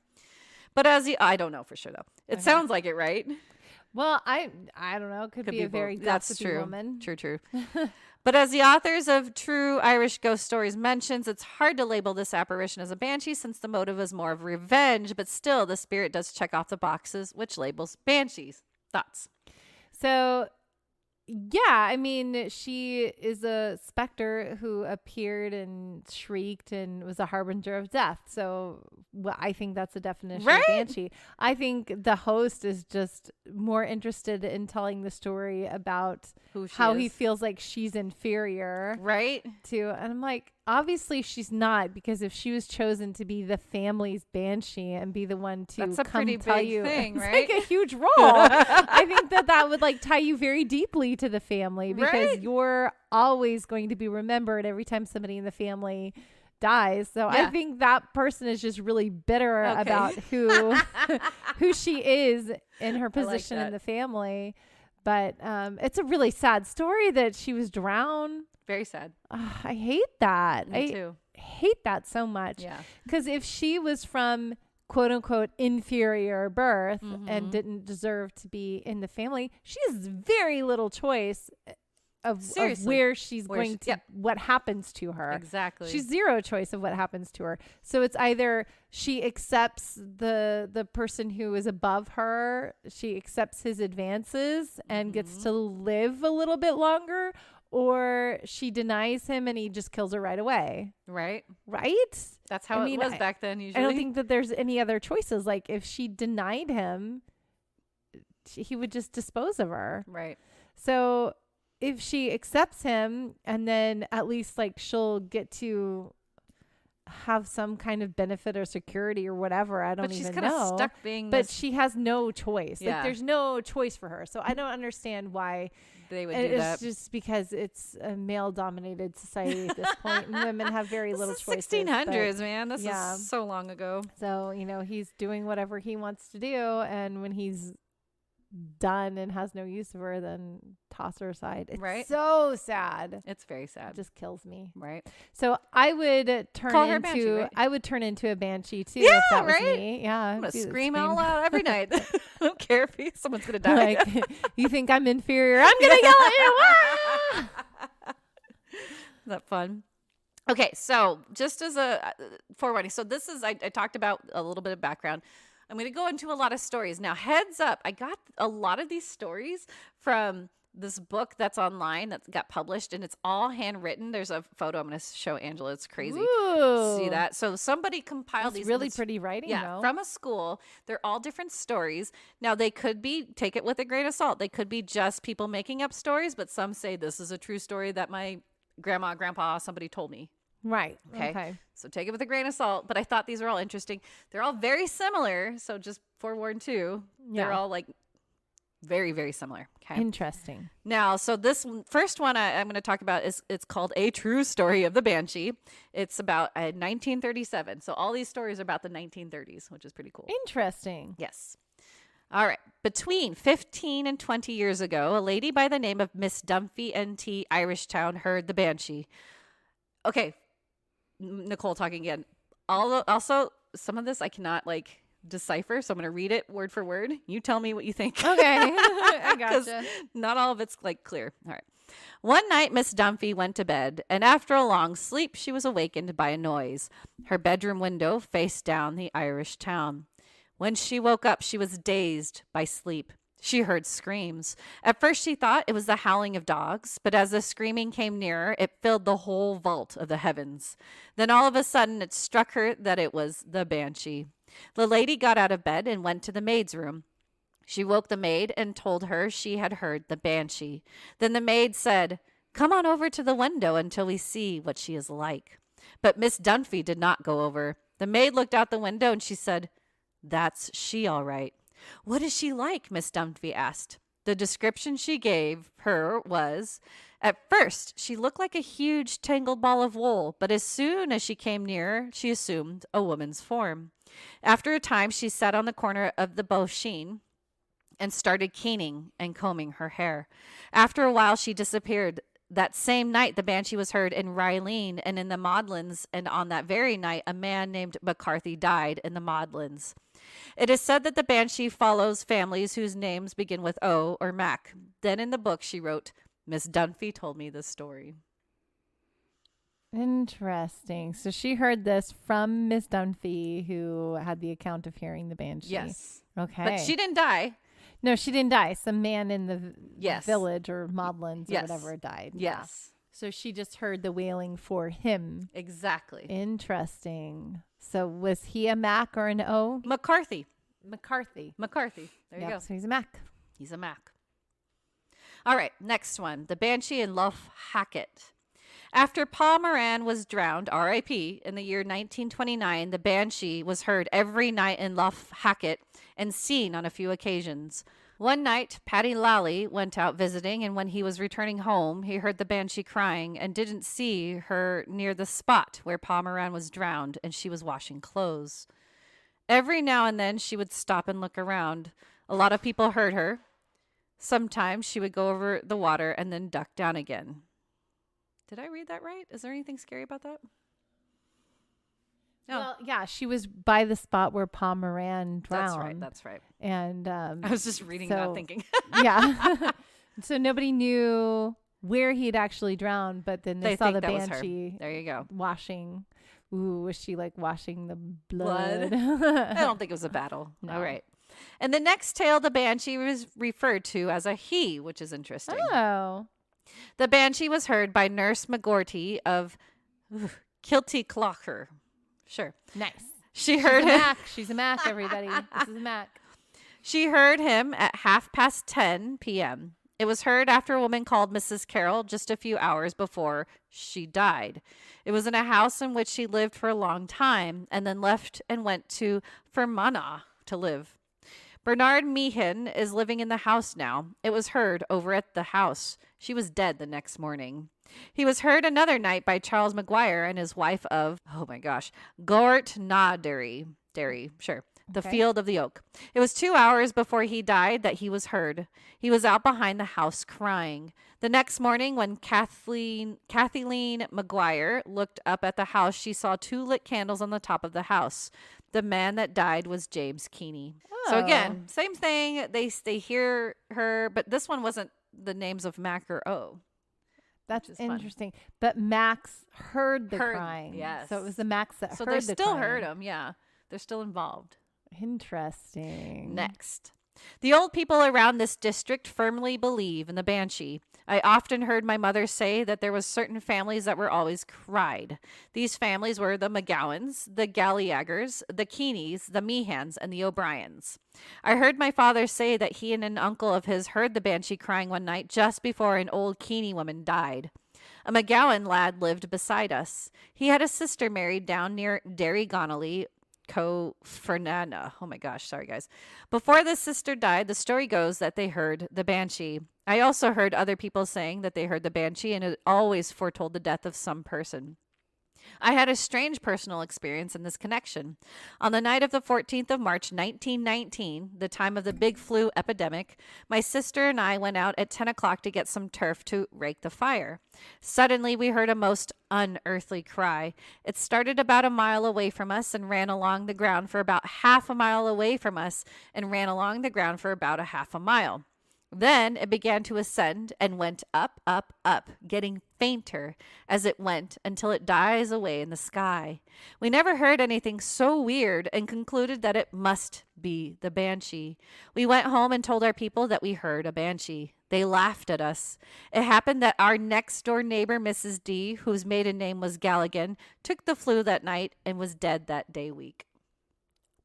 [SPEAKER 2] But I don't know for sure though. It sounds like it, right?
[SPEAKER 1] Well, I don't know. Could be a very gossipy woman.
[SPEAKER 2] True. But as the authors of True Irish Ghost Stories mentions, it's hard to label this apparition as a banshee since the motive is more of revenge, but still the spirit does check off the boxes, which labels banshees. Thoughts?
[SPEAKER 1] So Yeah, I mean, she is a specter who appeared and shrieked and was a harbinger of death. So I think that's a definition of banshee. I think the host is just more interested in telling the story about how he feels like she's inferior.
[SPEAKER 2] Right.
[SPEAKER 1] And I'm like, obviously she's not, because if she was chosen to be the family's banshee and be the one to
[SPEAKER 2] that's a
[SPEAKER 1] come
[SPEAKER 2] pretty
[SPEAKER 1] tell
[SPEAKER 2] big
[SPEAKER 1] you,
[SPEAKER 2] thing,
[SPEAKER 1] it's
[SPEAKER 2] right?
[SPEAKER 1] like a huge role. I think that would like tie you very deeply to the family, because you're always going to be remembered every time somebody in the family dies. So I think that person is just really bitter about who she is in her position in the family. But it's a really sad story that she was drowned.
[SPEAKER 2] Very sad.
[SPEAKER 1] I hate that.
[SPEAKER 2] Me too.
[SPEAKER 1] Hate that so much.
[SPEAKER 2] Yeah.
[SPEAKER 1] Because if she was from quote unquote inferior birth and didn't deserve to be in the family, she has very little choice of where she's going to, what happens to her.
[SPEAKER 2] Exactly.
[SPEAKER 1] She's zero choice of what happens to her. So it's either she accepts the person who is above her, she accepts his advances and gets to live a little bit longer, or she denies him and he just kills her right away.
[SPEAKER 2] Right.
[SPEAKER 1] That's
[SPEAKER 2] how it was back then, usually.
[SPEAKER 1] I don't think that there's any other choices. Like if she denied him, he would just dispose of her.
[SPEAKER 2] Right.
[SPEAKER 1] So if she accepts him, and then at least like she'll get to have some kind of benefit or security or whatever. I don't even know. But she's kind of
[SPEAKER 2] stuck being
[SPEAKER 1] But she has no choice.
[SPEAKER 2] Yeah.
[SPEAKER 1] Like there's no choice for her. So I don't understand why
[SPEAKER 2] they would do that.
[SPEAKER 1] It's just because it's a male-dominated society at this point, and women have very little choices.
[SPEAKER 2] 1600s, man. This is so long ago.
[SPEAKER 1] So, he's doing whatever he wants to do, and when he's done and has no use of her, then toss her aside. It's so sad.
[SPEAKER 2] It's very sad.
[SPEAKER 1] It just kills me.
[SPEAKER 2] Right.
[SPEAKER 1] So I would turn into
[SPEAKER 2] banshee, right?
[SPEAKER 1] I would turn into a banshee too. Yeah, if that was me. Yeah,
[SPEAKER 2] I'm gonna scream out loud every night. I don't care if someone's gonna die.
[SPEAKER 1] Like, you think I'm inferior? I'm gonna yell at you.
[SPEAKER 2] Is that fun? Okay, so just as a forewarning, so this is I talked about a little bit of background. I'm going to go into a lot of stories. Now, heads up, I got a lot of these stories from this book that's online that got published, and it's all handwritten. There's a photo I'm going to show Angela. It's crazy.
[SPEAKER 1] Ooh.
[SPEAKER 2] See that? So somebody compiled these.
[SPEAKER 1] Really pretty writing,
[SPEAKER 2] though. From a school. They're all different stories. Now, they could be, take it with a grain of salt, they could be just people making up stories, but some say this is a true story that my grandma, grandpa, somebody told me.
[SPEAKER 1] Right.
[SPEAKER 2] Okay. So take it with a grain of salt. But I thought these were all interesting. They're all very similar. So just forewarned too. They're all like very, very similar. Okay.
[SPEAKER 1] Interesting.
[SPEAKER 2] Now, so this first one I'm going to talk about it's called A True Story of the Banshee. It's about 1937. So all these stories are about the 1930s, which is pretty cool.
[SPEAKER 1] Interesting.
[SPEAKER 2] Yes. All right. Between 15 and 20 years ago, a lady by the name of Miss Dunphy N.T. Irishtown heard the banshee. Okay. Nicole talking again. Also, some of this I cannot decipher, so I'm going to read it word for word. You tell me what you think.
[SPEAKER 1] Okay. I gotcha.
[SPEAKER 2] Not all of it's clear. All right. One night, Miss Dunphy went to bed, and after a long sleep, she was awakened by a noise. Her bedroom window faced down the Irish town. When she woke up, she was dazed by sleep. She heard screams. At first, she thought it was the howling of dogs, but as the screaming came nearer, it filled the whole vault of the heavens. Then all of a sudden, it struck her that it was the banshee. The lady got out of bed and went to the maid's room. She woke the maid and told her she had heard the banshee. Then the maid said, "Come on over to the window until we see what she is like." But Miss Dunphy did not go over. The maid looked out the window and she said, "That's she all right." "What is she like?" Miss Dunphy asked. The description she gave her was, at first, she looked like a huge tangled ball of wool, but as soon as she came nearer, she assumed a woman's form. After a time, she sat on the corner of the Banshees and started caning and combing her hair. After a while, she disappeared. That same night, the banshee was heard in Ryleen and in the Maudlins, and on that very night, a man named McCarthy died in the Maudlins. It is said that the banshee follows families whose names begin with O or Mac. Then in the book, she wrote, "Miss Dunphy told me this story."
[SPEAKER 1] Interesting. So she heard this from Miss Dunphy, who had the account of hearing the banshee.
[SPEAKER 2] Yes.
[SPEAKER 1] Okay.
[SPEAKER 2] But she didn't die.
[SPEAKER 1] No, she didn't die. Some man in the
[SPEAKER 2] Yes.
[SPEAKER 1] village or Maudlins or
[SPEAKER 2] Yes.
[SPEAKER 1] whatever died.
[SPEAKER 2] Yes.
[SPEAKER 1] Yeah. So she just heard the wailing for him.
[SPEAKER 2] Exactly.
[SPEAKER 1] Interesting. So was he a Mac or an O?
[SPEAKER 2] McCarthy.
[SPEAKER 1] McCarthy.
[SPEAKER 2] There you go.
[SPEAKER 1] So he's a Mac.
[SPEAKER 2] He's a Mac. All right, next one. The Banshee in Lough Hackett. After Paul Moran was drowned, R.I.P., in the year 1929, the Banshee was heard every night in Lough Hackett and seen on a few occasions. One night, Paddy Lally went out visiting, and when he was returning home, he heard the Banshee crying and didn't see her near the spot where Paul Moran was drowned, and she was washing clothes. Every now and then, she would stop and look around. A lot of people heard her. Sometimes she would go over the water and then duck down again. Did I read that right? Is there anything scary about that? No.
[SPEAKER 1] Well, yeah, she was by the spot where Paul Moran drowned.
[SPEAKER 2] That's right.
[SPEAKER 1] And
[SPEAKER 2] I was just reading, not thinking.
[SPEAKER 1] Yeah. So nobody knew where he'd actually drowned, but then they saw the Banshee.
[SPEAKER 2] There you go.
[SPEAKER 1] Washing. Ooh, was she like washing the blood?
[SPEAKER 2] I don't think it was a battle.
[SPEAKER 1] No.
[SPEAKER 2] All right. And the next tale, the Banshee was referred to as a he, which is interesting.
[SPEAKER 1] Oh.
[SPEAKER 2] The Banshee was heard by Nurse McGorty of Kilty Clocher. Sure.
[SPEAKER 1] Nice.
[SPEAKER 2] She heard him.
[SPEAKER 1] She's a Mac, everybody. This is a Mac.
[SPEAKER 2] She heard him at 10:30 p.m. It was heard after a woman called Mrs. Carroll just a few hours before she died. It was in a house in which she lived for a long time and then left and went to Fermanagh to live. Bernard Meehan is living in the house now. It was heard over at the house. She was dead the next morning. He was heard another night by Charles Maguire and his wife of, Gort na Derry. Sure. The Field of the Oak. It was 2 hours before he died that he was heard. He was out behind the house crying. The next morning, when Kathleen Maguire looked up at the house, she saw 2 lit candles on the top of the house. The man that died was James Keeney.
[SPEAKER 1] Oh.
[SPEAKER 2] So again, same thing. They hear her, but this one wasn't the names of Mac or O.
[SPEAKER 1] That's interesting. Fun. But Max heard the crying.
[SPEAKER 2] Yes.
[SPEAKER 1] So it was the Max that heard the crying.
[SPEAKER 2] So they still heard him. Yeah. They're still involved.
[SPEAKER 1] Interesting.
[SPEAKER 2] Next. The old people around this district firmly believe in the Banshee. I often heard my mother say that there was certain families that were always cried. These families were the McGowans, the Galliagers, the Keeneys, the Meehans, and the O'Briens. I heard my father say that he and an uncle of his heard the Banshee crying one night just before an old Keeney woman died. A McGowan lad lived beside us. He had a sister married down near Derry-Gonolly, Fernanda. Oh my gosh, sorry guys. Before the sister died, the story goes that they heard the Banshee. I also heard other people saying that they heard the Banshee, and it always foretold the death of some person. I had a strange personal experience in this connection. On the night of the 14th of March, 1919, the time of the big flu epidemic, my sister and I went out at 10 o'clock to get some turf to rake the fire. Suddenly, we heard a most unearthly cry. It started about a mile away from us and ran along the ground for about half a mile away from us and ran along the ground for about a half a mile. Then it began to ascend and went up, up, up, getting fainter as it went until it dies away in the sky. We never heard anything so weird and concluded that it must be the Banshee. We went home and told our people that we heard a Banshee. They laughed at us. It happened that our next door neighbor, Mrs. D, whose maiden name was Galligan, took the flu that night and was dead that day week.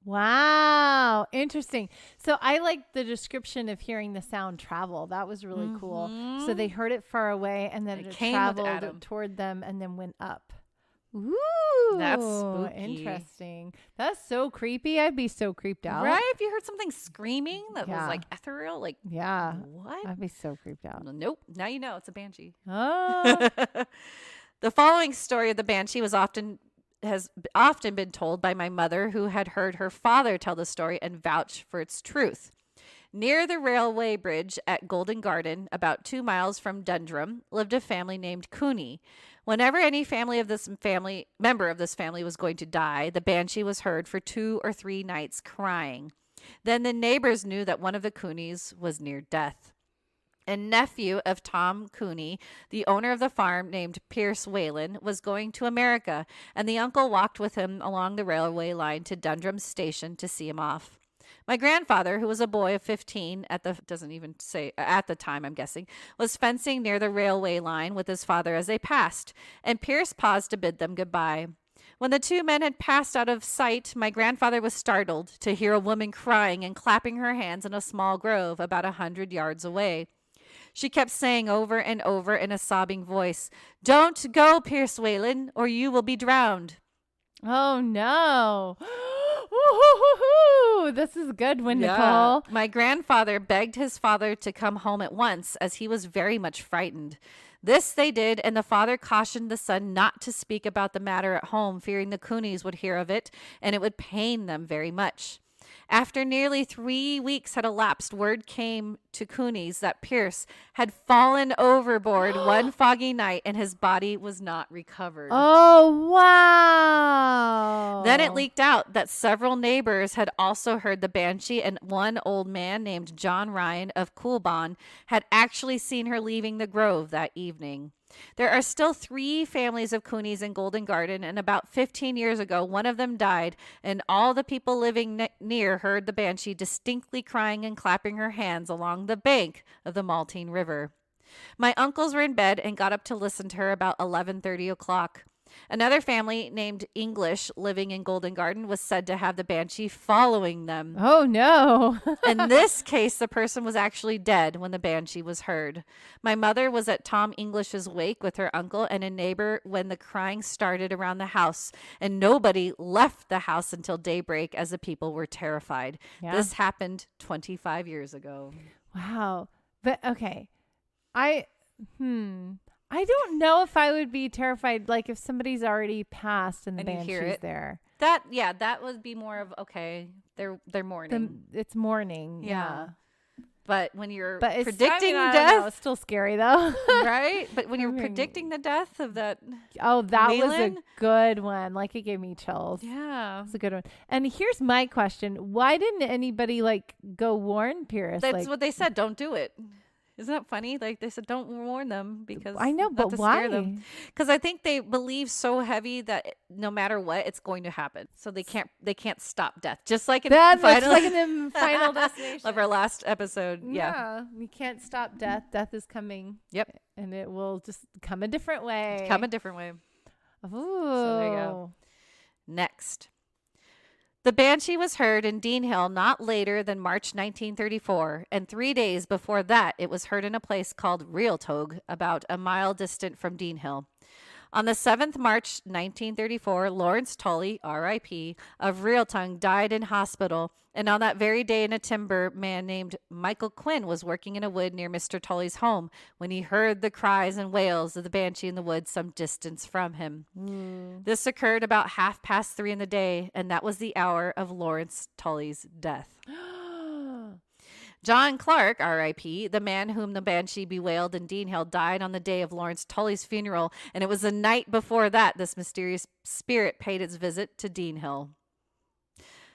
[SPEAKER 1] Wow. Interesting. So I like the description of hearing the sound travel. That was really cool. So they heard it far away and then it traveled toward them and then went up. Ooh.
[SPEAKER 2] That's spooky.
[SPEAKER 1] Interesting. That's so creepy. I'd be so creeped out.
[SPEAKER 2] Right? If you heard something screaming that was like ethereal, like, what?
[SPEAKER 1] I'd be so creeped out.
[SPEAKER 2] Nope. Now you know it's a Banshee.
[SPEAKER 1] Oh.
[SPEAKER 2] The following story of the Banshee has often been told by my mother, who had heard her father tell the story and vouch for its truth. Near the railway bridge at Golden Garden, about 2 miles from Dundrum, lived a family named Cooney. Whenever any member of this family was going to die, the Banshee was heard for 2 or 3 nights crying. Then the neighbors knew that one of the Cooneys was near death. A nephew of Tom Cooney, the owner of the farm named Pierce Whalen, was going to America, and the uncle walked with him along the railway line to Dundrum Station to see him off. My grandfather, who was a boy of 15 doesn't even say at the time, I'm guessing, was fencing near the railway line with his father as they passed, and Pierce paused to bid them goodbye. When the two men had passed out of sight, my grandfather was startled to hear a woman crying and clapping her hands in a small grove about 100 yards away. She kept saying over and over in a sobbing voice, "Don't go, Pierce Whalen, or you will be drowned."
[SPEAKER 1] Oh, no. Ooh, this is a good one, Nicole.
[SPEAKER 2] My grandfather begged his father to come home at once, as he was very much frightened. This they did, and the father cautioned the son not to speak about the matter at home, fearing the Coonies would hear of it, and it would pain them very much. After nearly 3 weeks had elapsed, word came to Coonies that Pierce had fallen overboard one foggy night and his body was not recovered.
[SPEAKER 1] Oh, wow.
[SPEAKER 2] Then it leaked out that several neighbors had also heard the banshee, and one old man named John Ryan of Coolbawn had actually seen her leaving the grove that evening. There are still 3 families of Coonies in Golden Garden, and about 15 years ago, one of them died, and all the people living near heard the banshee distinctly crying and clapping her hands along the bank of the Maltine River. My uncles were in bed and got up to listen to her about 11:30 o'clock. Another family named English living in Golden Garden was said to have the banshee following them.
[SPEAKER 1] Oh, no.
[SPEAKER 2] In this case, the person was actually dead when the banshee was heard. My mother was at Tom English's wake with her uncle and a neighbor when the crying started around the house, and nobody left the house until daybreak as the people were terrified.
[SPEAKER 1] Yeah.
[SPEAKER 2] This happened 25 years ago.
[SPEAKER 1] Wow. But okay. I don't know if I would be terrified, like if somebody's already passed and the
[SPEAKER 2] And you hear
[SPEAKER 1] banshee's
[SPEAKER 2] it.
[SPEAKER 1] there.
[SPEAKER 2] That would be more of, okay, they're mourning.
[SPEAKER 1] It's morning.
[SPEAKER 2] Yeah. But when you're
[SPEAKER 1] But it's
[SPEAKER 2] predicting
[SPEAKER 1] I don't know,
[SPEAKER 2] death,
[SPEAKER 1] it's still scary though.
[SPEAKER 2] right? But when you're
[SPEAKER 1] I mean-
[SPEAKER 2] predicting the death of that,
[SPEAKER 1] Oh, that was a
[SPEAKER 2] Whalen?
[SPEAKER 1] good one. Like it gave me chills.
[SPEAKER 2] yeah.
[SPEAKER 1] That's a good one. And here's my question. Why didn't anybody like go warn Pierce?
[SPEAKER 2] That's
[SPEAKER 1] like,
[SPEAKER 2] what they said. Don't do it. Isn't that funny? Like they said, don't warn them because
[SPEAKER 1] I know,
[SPEAKER 2] not
[SPEAKER 1] but
[SPEAKER 2] to
[SPEAKER 1] why?
[SPEAKER 2] scare them. Because I think they believe so heavy that no matter what, it's going to happen. So they can't stop death. Just like in
[SPEAKER 1] That's
[SPEAKER 2] Final,
[SPEAKER 1] like in the Final Destination.
[SPEAKER 2] of our last episode. Yeah.
[SPEAKER 1] You can't stop death. Death is coming.
[SPEAKER 2] Yep.
[SPEAKER 1] And it will just come a different way.
[SPEAKER 2] Come a different way.
[SPEAKER 1] Ooh.
[SPEAKER 2] So there you go. Next. The banshee was heard in Dean Hill not later than March 1934, and 3 days before that, it was heard in a place called Realtog, about a mile distant from Dean Hill. On the 7th March 1934, Lawrence Tully, R.I.P., of Realtong died in hospital, and on that very day, a timber man named Michael Quinn was working in a wood near Mr. Tully's home when he heard the cries and wails of the banshee in the woods some distance from him. This occurred about 3:30 in the day, and that was the hour of Lawrence Tully's death. John Clark, R.I.P., the man whom the banshee bewailed in Dean Hill, died on the day of Lawrence Tully's funeral, and it was the night before that this mysterious spirit paid its visit to Dean Hill.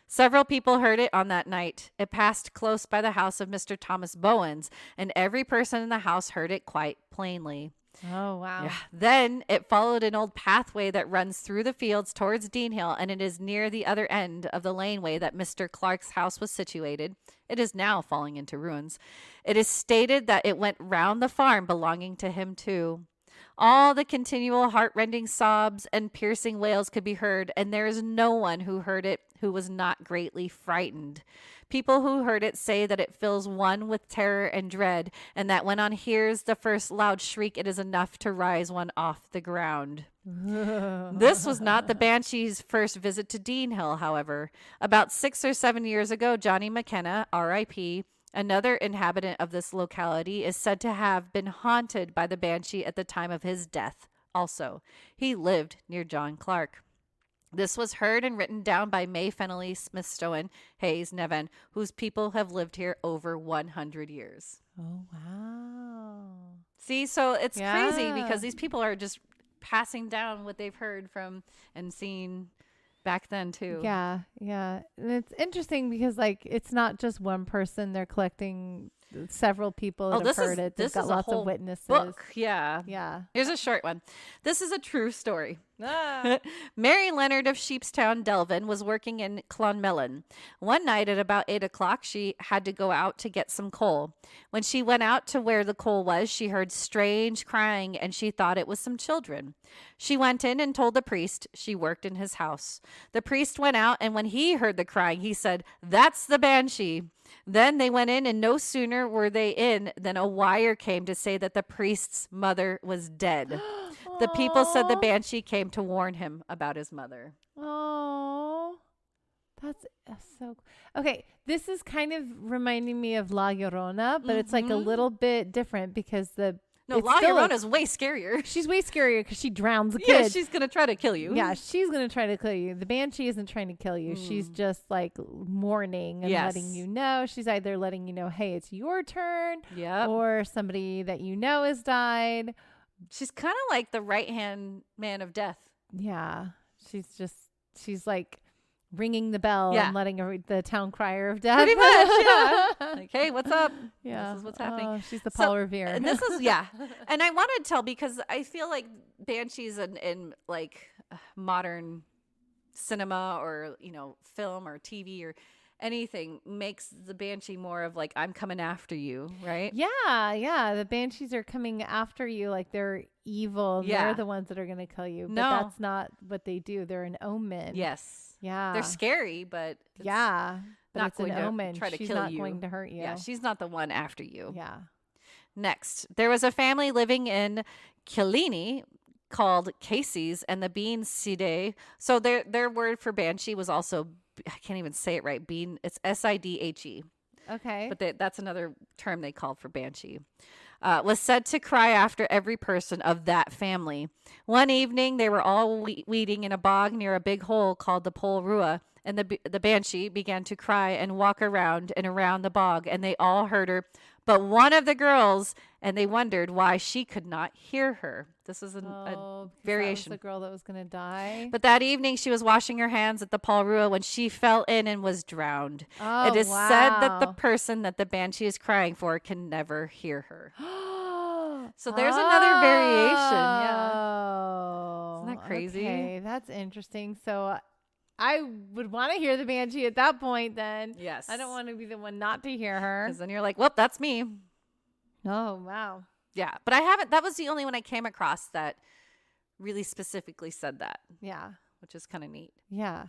[SPEAKER 2] Several people heard it on that night. It passed close by the house of Mr. Thomas Bowens, and every person in the house heard it quite plainly.
[SPEAKER 1] Oh, wow.
[SPEAKER 2] Yeah. Then it followed an old pathway that runs through the fields towards Dean Hill, and it is near the other end of the laneway that Mr. Clark's house was situated. It is now falling into ruins. It is stated that it went round the farm belonging to him too. All the continual heart-rending sobs and piercing wails could be heard, and there is no one who heard it who was not greatly frightened. People who heard it say that it fills one with terror and dread, and that when one hears the first loud shriek, it is enough to rise one off the ground. This was not the banshee's first visit to Dean Hill, however. About 6 or 7 years ago, Johnny McKenna, R.I.P., another inhabitant of this locality, is said to have been haunted by the banshee at the time of his death. Also, he lived near John Clark. This was heard and written down by May Fennelly, Smithstone, Hayes, Nevin, whose people have lived here over 100 years.
[SPEAKER 1] Oh, wow.
[SPEAKER 2] See, so it's crazy
[SPEAKER 1] Yeah.
[SPEAKER 2] because these people are just passing down what they've heard from and seen back then too.
[SPEAKER 1] Yeah. Yeah. And it's interesting because like, it's not just one person they're collecting several people that have heard it. They've got lots of witnesses.
[SPEAKER 2] Book. Yeah.
[SPEAKER 1] Yeah.
[SPEAKER 2] Here's a short one. This is a true story.
[SPEAKER 1] Ah.
[SPEAKER 2] Mary Leonard of Sheepstown, Delvin, was working in Clonmellon. One night at about 8 o'clock, she had to go out to get some coal. When she went out to where the coal was, she heard strange crying, and she thought it was some children. She went in and told the priest she worked in his house. The priest went out, and when he heard the crying, he said, "That's the Banshee." Then they went in, and no sooner were they in than a wire came to say that the priest's mother was dead. The people said the Banshee came to warn him about his mother.
[SPEAKER 1] Oh, that's so. Okay, this is kind of reminding me of La Llorona, but it's like a little bit different because
[SPEAKER 2] La Llorona is way scarier.
[SPEAKER 1] She's way scarier because she drowns a kid.
[SPEAKER 2] Yeah, she's going to try to kill you.
[SPEAKER 1] Yeah, she's going to try to kill you. The Banshee isn't trying to kill you. She's just like mourning and letting you know. She's either letting you know, hey, it's your turn. Or somebody that you know has died.
[SPEAKER 2] She's kind of like the right-hand man of death.
[SPEAKER 1] Yeah. She's like ringing the bell and letting the town crier of death.
[SPEAKER 2] Pretty much, yeah. Like, hey, what's up?
[SPEAKER 1] Yeah.
[SPEAKER 2] This is what's happening.
[SPEAKER 1] She's the Paul Revere.
[SPEAKER 2] And this is, and I want to tell because I feel like Banshees in like modern cinema or, film or TV or anything makes the Banshee more of like, I'm coming after you, right?
[SPEAKER 1] Yeah. The Banshees are coming after you like they're evil. Yeah. They're the ones that are going to kill you. But that's not what they do. They're an omen.
[SPEAKER 2] Yes.
[SPEAKER 1] Yeah.
[SPEAKER 2] They're scary, but
[SPEAKER 1] but it's an omen.
[SPEAKER 2] Try to
[SPEAKER 1] she's
[SPEAKER 2] kill
[SPEAKER 1] not
[SPEAKER 2] you.
[SPEAKER 1] Going to hurt you.
[SPEAKER 2] Yeah, she's not the one after you.
[SPEAKER 1] Yeah.
[SPEAKER 2] Next, there was a family living in Killiney called Casey's and the Bean Sidhe. So their word for Banshee was also, I can't even say it right, Bean. It's Sidhe.
[SPEAKER 1] Okay.
[SPEAKER 2] But that's another term they called for Banshee. Was said to cry after every person of that family. One evening, they were all weeding in a bog near a big hole called the Pol Rua, and the Banshee began to cry and walk around and around the bog, and they all heard her, but one of the girls, and they wondered why she could not hear her. This is a variation.
[SPEAKER 1] That was the girl that was going to die.
[SPEAKER 2] But that evening, she was washing her hands at the Pol Rua when she fell in and was drowned.
[SPEAKER 1] Oh,
[SPEAKER 2] it is said that the person that the Banshee is crying for can never hear her. So there's another variation. Yeah. Isn't that crazy?
[SPEAKER 1] Okay, that's interesting. So I would want to hear the Banshee at that point then.
[SPEAKER 2] Yes.
[SPEAKER 1] I don't want to be the one not to hear her.
[SPEAKER 2] Because then you're like, well, that's me.
[SPEAKER 1] Oh, wow.
[SPEAKER 2] Yeah. But I haven't, that was the only one I came across that really specifically said that.
[SPEAKER 1] Yeah.
[SPEAKER 2] Which is kind of neat.
[SPEAKER 1] Yeah.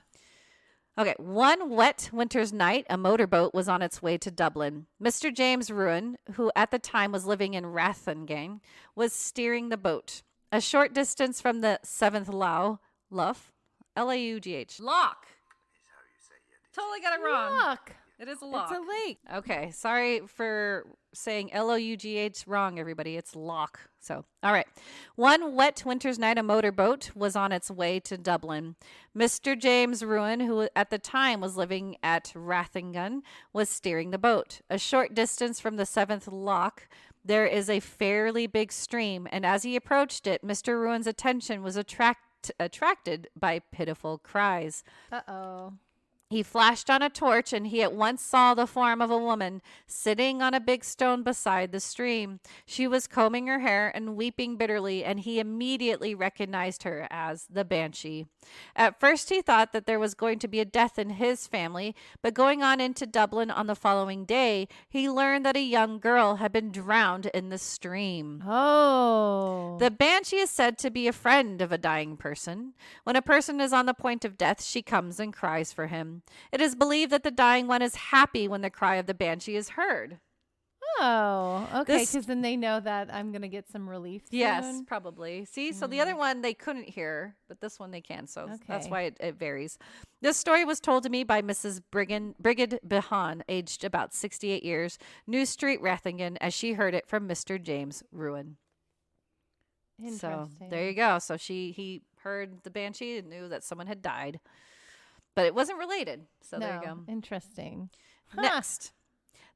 [SPEAKER 2] Okay, one wet winter's night, a motorboat was on its way to Dublin. Mr. James Ruin, who at the time was living in Rathangan, was steering the boat. A short distance from the 7th Lough, L-A-U-G-H. Loch. Totally got it wrong.
[SPEAKER 1] Loch.
[SPEAKER 2] It is a loch.
[SPEAKER 1] It's a lake.
[SPEAKER 2] Okay, sorry for saying L-O-U-G-H wrong, everybody. It's loch. So, all right. One wet winter's night, a motorboat was on its way to Dublin. Mr. James Ruin, who at the time was living at Rathangan, was steering the boat. A short distance from the 7th Loch, there is a fairly big stream, and as he approached it, Mr. Ruin's attention was attracted by pitiful cries.
[SPEAKER 1] Uh-oh.
[SPEAKER 2] He flashed on a torch, and he at once saw the form of a woman sitting on a big stone beside the stream. She was combing her hair and weeping bitterly, and he immediately recognized her as the Banshee. At first, he thought that there was going to be a death in his family, but going on into Dublin on the following day, he learned that a young girl had been drowned in the stream.
[SPEAKER 1] Oh.
[SPEAKER 2] The Banshee is said to be a friend of a dying person. When a person is on the point of death, she comes and cries for him. It is believed that the dying one is happy when the cry of the Banshee is heard.
[SPEAKER 1] Oh, okay. Because then they know that I'm going to get some relief soon.
[SPEAKER 2] Yes, probably. See, so the other one they couldn't hear, but this one they can. So that's why it varies. This story was told to me by Mrs. Brigid Behan, aged about 68 years, New Street, Rathangan, as she heard it from Mr. James Ruin. So there you go. So he heard the Banshee and knew that someone had died. But it wasn't related. So there you go.
[SPEAKER 1] Interesting.
[SPEAKER 2] Next.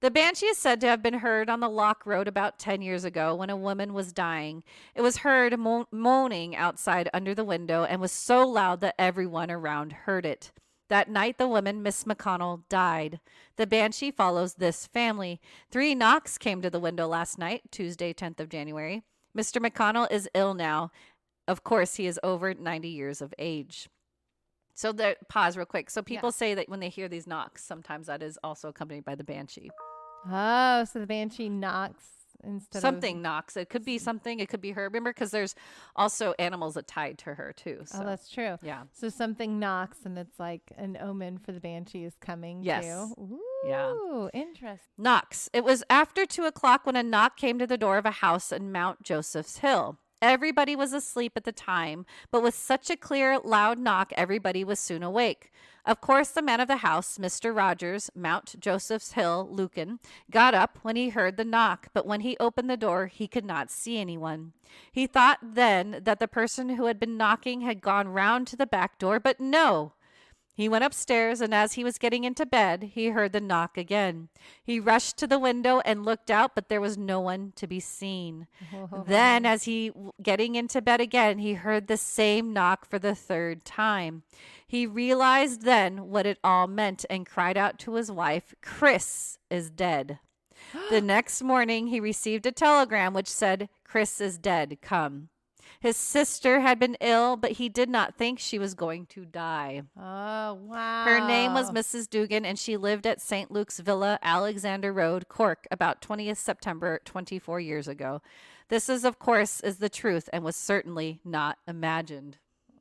[SPEAKER 2] The Banshee is said to have been heard on the Loch Road about 10 years ago when a woman was dying. It was heard moaning outside under the window and was so loud that everyone around heard it. That night, the woman, Miss McConnell, died. The Banshee follows this family. 3 knocks came to the window last night, Tuesday, 10th of January. Mr. McConnell is ill now. Of course, he is over 90 years of age. So pause real quick. So people say that when they hear these knocks, sometimes that is also accompanied by the Banshee.
[SPEAKER 1] Oh, so the Banshee knocks instead
[SPEAKER 2] something knocks. It could be something. It could be her. Remember, because there's also animals that tied to her too. So.
[SPEAKER 1] Oh, that's true.
[SPEAKER 2] Yeah.
[SPEAKER 1] So something knocks, and it's like an omen for the Banshee is coming.
[SPEAKER 2] Yes.
[SPEAKER 1] Too. Ooh,
[SPEAKER 2] yeah.
[SPEAKER 1] Interesting.
[SPEAKER 2] Knocks. It was after 2:00 when a knock came to the door of a house in Mount Joseph's Hill. Everybody was asleep at the time, but with such a clear, loud knock, everybody was soon awake. Of course, the man of the house, Mr. Rogers, Mount Joseph's Hill, Lucan, got up when he heard the knock, but when he opened the door, he could not see anyone. He thought then that the person who had been knocking had gone round to the back door, but no. He went upstairs, and as he was getting into bed, he heard the knock again. He rushed to the window and looked out, but there was no one to be seen. Then, as he getting into bed again, he heard the same knock for the 3rd time. He realized then what it all meant and cried out to his wife, "Chris is dead." The next morning, he received a telegram which said, "Chris is dead, come." His sister had been ill, but he did not think she was going to die.
[SPEAKER 1] Oh, wow.
[SPEAKER 2] Her name was Mrs. Dugan, and she lived at St. Luke's Villa, Alexander Road, Cork, about 20th September, 24 years ago. This is, of course, is the truth and was certainly not imagined.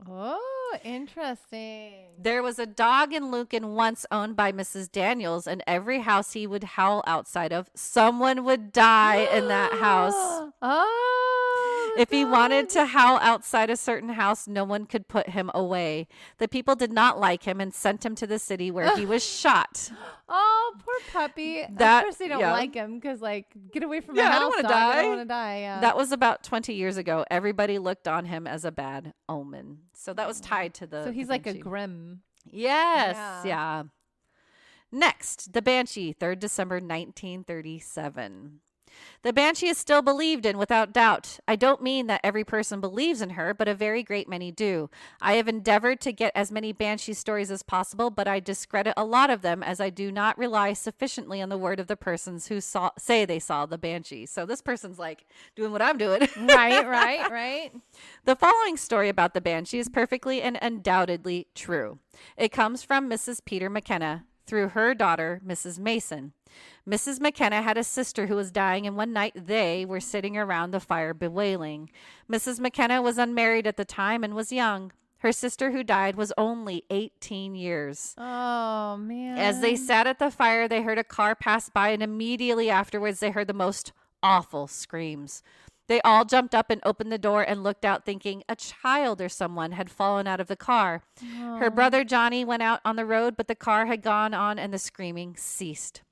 [SPEAKER 1] Oh, interesting.
[SPEAKER 2] There was a dog in Lucan once owned by Mrs. Daniels, and every house he would howl outside of, someone would die in that house.
[SPEAKER 1] Oh.
[SPEAKER 2] If he wanted to howl outside a certain house, no one could put him away. The people did not like him and sent him to the city where he was shot.
[SPEAKER 1] Oh, poor puppy. Of course they don't like him because, like, get away from my house.
[SPEAKER 2] I don't want to
[SPEAKER 1] dog.
[SPEAKER 2] die.
[SPEAKER 1] I don't want to die. Yeah.
[SPEAKER 2] That was about 20 years ago. Everybody looked on him as a bad omen. So that was tied to the.
[SPEAKER 1] So he's
[SPEAKER 2] the
[SPEAKER 1] like
[SPEAKER 2] Banshee.
[SPEAKER 1] a Grimm.
[SPEAKER 2] Yes. Yeah. Next, the Banshee, 3rd December 1937. The Banshee is still believed in without doubt. I don't mean that every person believes in her, but a very great many do. I have endeavored to get as many Banshee stories as possible, but I discredit a lot of them as I do not rely sufficiently on the word of the persons who say they saw the Banshee. So this person's like doing what I'm doing.
[SPEAKER 1] Right.
[SPEAKER 2] The following story about the Banshee is perfectly and undoubtedly true. It comes from Mrs. Peter McKenna through her daughter, Mrs. Mason. Mrs. McKenna had a sister who was dying, and one night they were sitting around the fire bewailing. Mrs. McKenna was unmarried at the time and was young. Her sister who died was only 18 years.
[SPEAKER 1] Oh, man.
[SPEAKER 2] As they sat at the fire, they heard a car pass by, and immediately afterwards they heard the most awful screams. They all jumped up and opened the door and looked out thinking a child or someone had fallen out of the car.
[SPEAKER 1] Oh.
[SPEAKER 2] Her brother Johnny went out on the road, but the car had gone on and the screaming ceased.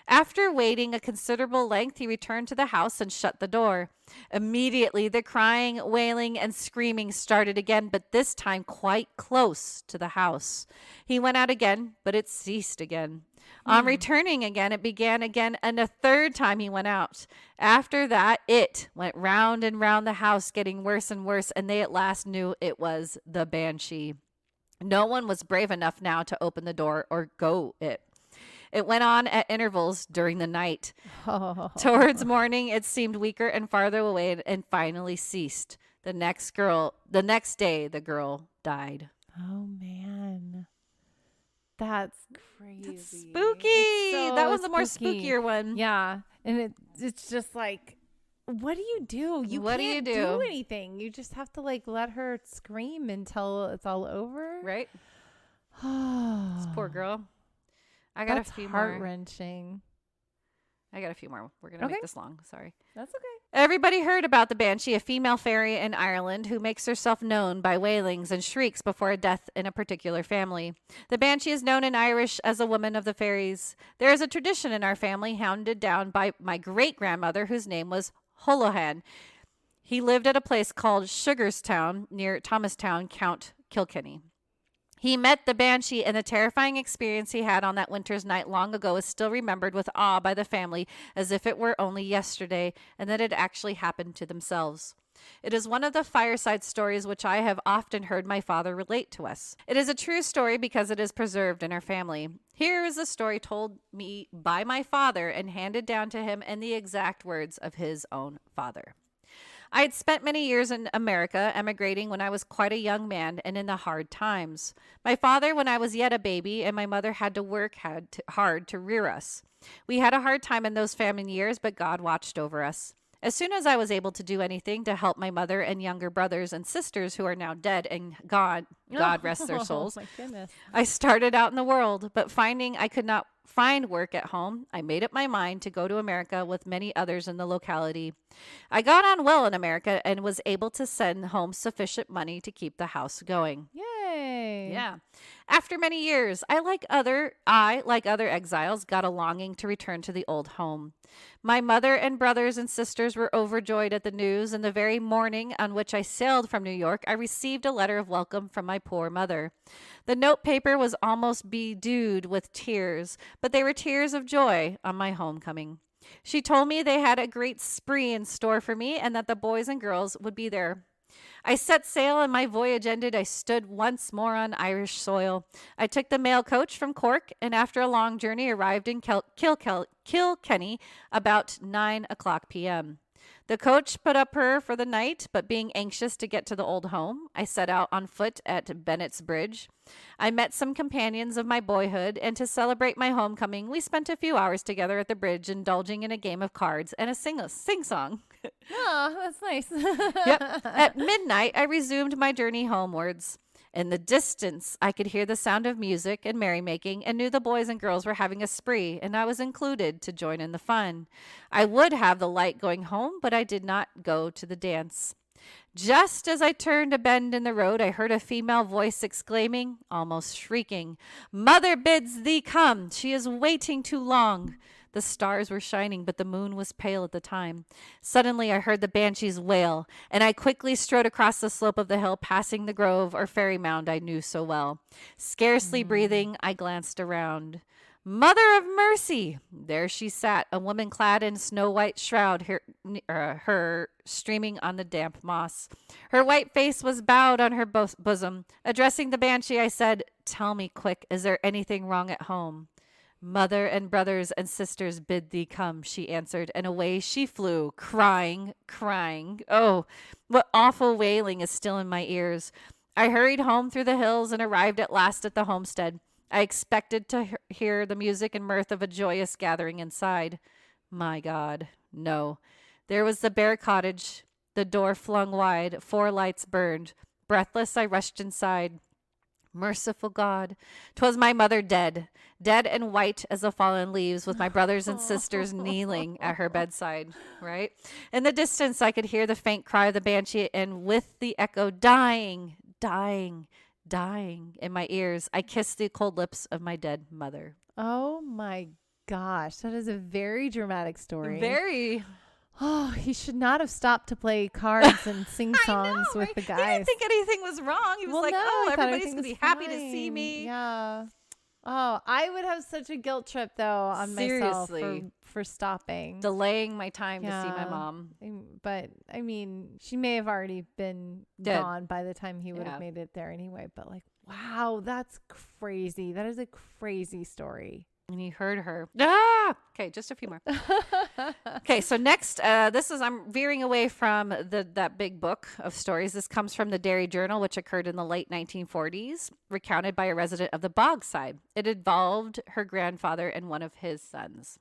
[SPEAKER 2] After waiting a considerable length, he returned to the house and shut the door. Immediately, the crying, wailing, and screaming started again, but this time quite close to the house. He went out again, but it ceased again. On returning again, it began again, and a 3rd time he went out. After that, it went round and round the house, getting worse and worse, and they at last knew it was the Banshee. No one was brave enough now to open the door or go it. It went on at intervals during the night. Towards morning, it seemed weaker and farther away and finally ceased. The next day, the girl died.
[SPEAKER 1] Oh, man. That's crazy.
[SPEAKER 2] That's spooky. That was the more spookier one.
[SPEAKER 1] Yeah. And it's just like, what do you do? You can't do anything. You just have to like let her scream until it's all over.
[SPEAKER 2] Right? This poor girl.
[SPEAKER 1] That's heart-wrenching.
[SPEAKER 2] I got a few more. We're going to make this long. Sorry.
[SPEAKER 1] That's okay.
[SPEAKER 2] Everybody heard about the Banshee, a female fairy in Ireland who makes herself known by wailings and shrieks before a death in a particular family. The Banshee is known in Irish as a woman of the fairies. There is a tradition in our family handed down by my great-grandmother whose name was Holohan. He lived at a place called Sugarstown near Thomastown, Count Kilkenny. He met the Banshee, and the terrifying experience he had on that winter's night long ago is still remembered with awe by the family as if it were only yesterday and that it actually happened to themselves. It is one of the fireside stories which I have often heard my father relate to us. It is a true story because it is preserved in our family. Here is a story told me by my father and handed down to him in the exact words of his own father. I had spent many years in America, emigrating when I was quite a young man and in the hard times. My father when I was yet a baby, and my mother had to work hard to rear us. We had a hard time in those famine years, but God watched over us. As soon as I was able to do anything to help my mother and younger brothers and sisters who are now dead and God rest their souls,
[SPEAKER 1] my goodness.
[SPEAKER 2] I started out in the world, but finding I could not find work at home, I made up my mind to go to America with many others in the locality. I got on well in America and was able to send home sufficient money to keep the house going.
[SPEAKER 1] Yay.
[SPEAKER 2] Yeah. After many years, I, like other exiles, got a longing to return to the old home. My mother and brothers and sisters were overjoyed at the news, and the very morning on which I sailed from New York, I received a letter of welcome from my poor mother. The note paper was almost bedewed with tears, but they were tears of joy on my homecoming. She told me they had a great spree in store for me and that the boys and girls would be there. I set sail, and my voyage ended. I stood once more on Irish soil. I took the mail coach from Cork, and after a long journey arrived in Kilkenny about 9 o'clock p.m. The coach put up her for the night, but being anxious to get to the old home, I set out on foot at Bennett's Bridge. I met some companions of my boyhood, and to celebrate my homecoming, we spent a few hours together at the bridge, indulging in a game of cards and a sing-song.
[SPEAKER 1] Oh, that's nice.
[SPEAKER 2] Yep. At midnight, I resumed my journey homewards. In the distance, I could hear the sound of music and merrymaking and knew the boys and girls were having a spree, and I was included to join in the fun. I would have the light going home, but I did not go to the dance. Just as I turned a bend in the road, I heard a female voice exclaiming, almost shrieking, "Mother bids thee come. She is waiting too long." The stars were shining, but the moon was pale at the time. Suddenly, I heard the banshees wail, and I quickly strode across the slope of the hill, passing the grove or fairy mound I knew so well. Scarcely breathing, I glanced around. Mother of mercy! There she sat, a woman clad in snow-white shroud, her streaming on the damp moss. Her white face was bowed on her bosom. Addressing the banshee, I said, "Tell me quick, is there anything wrong at home?" "Mother and brothers and sisters bid thee come," she answered, and away she flew, crying. Oh, what awful wailing is still in my ears. I hurried home through the hills and arrived at last at the homestead. I expected to hear the music and mirth of a joyous gathering inside. My God, no. There was the bare cottage, the door flung wide, 4 lights burned. Breathless, I rushed inside. Merciful God, 'twas my mother dead and white as the fallen leaves, with my brothers and sisters kneeling at her bedside, right? In the distance, I could hear the faint cry of the banshee, and with the echo, dying in my ears, I kissed the cold lips of my dead mother.
[SPEAKER 1] Oh my gosh, that is a very dramatic story.
[SPEAKER 2] Very.
[SPEAKER 1] Oh, he should not have stopped to play cards and sing songs with the guys.
[SPEAKER 2] He didn't think anything was wrong. He was like, "Oh, everybody's going to be happy to see me."
[SPEAKER 1] Yeah. Oh, I would have such a guilt trip though on myself for stopping.
[SPEAKER 2] Delaying my time to see my mom.
[SPEAKER 1] But I mean, she may have already been
[SPEAKER 2] dead
[SPEAKER 1] gone by the time he would have made it there anyway. But like, wow, that's crazy. That is a crazy story.
[SPEAKER 2] And he heard her. Ah! Okay, just a few more. Okay, so next, I'm veering away from that big book of stories. This comes from the Dairy Journal, which occurred in the late 1940s, recounted by a resident of the Bogside. It involved her grandfather and one of his sons.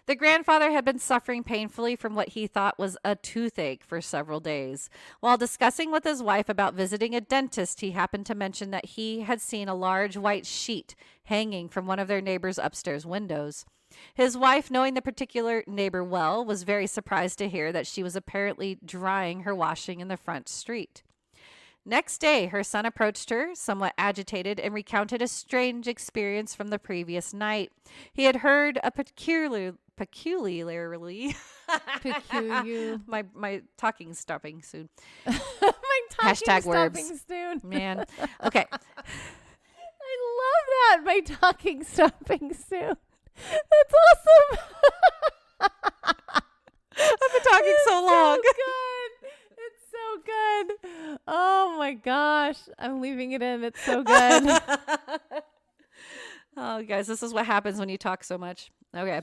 [SPEAKER 2] The grandfather had been suffering painfully from what he thought was a toothache for several days. While discussing with his wife about visiting a dentist, he happened to mention that he had seen a large white sheet hanging from one of their neighbor's upstairs windows. His wife, knowing the particular neighbor well, was very surprised to hear that she was apparently drying her washing in the front street. Next day, her son approached her, somewhat agitated, and recounted a strange experience from the previous night. He had heard a peculiarly my talking stopping soon.
[SPEAKER 1] My talking
[SPEAKER 2] Hashtag
[SPEAKER 1] stopping
[SPEAKER 2] words.
[SPEAKER 1] soon.
[SPEAKER 2] Man. Okay.
[SPEAKER 1] I love that. My talking stopping soon. That's awesome.
[SPEAKER 2] I've been talking so long.
[SPEAKER 1] So good. my gosh. I'm leaving it in. It's so good.
[SPEAKER 2] Oh, guys, this is what happens when you talk so much. Okay.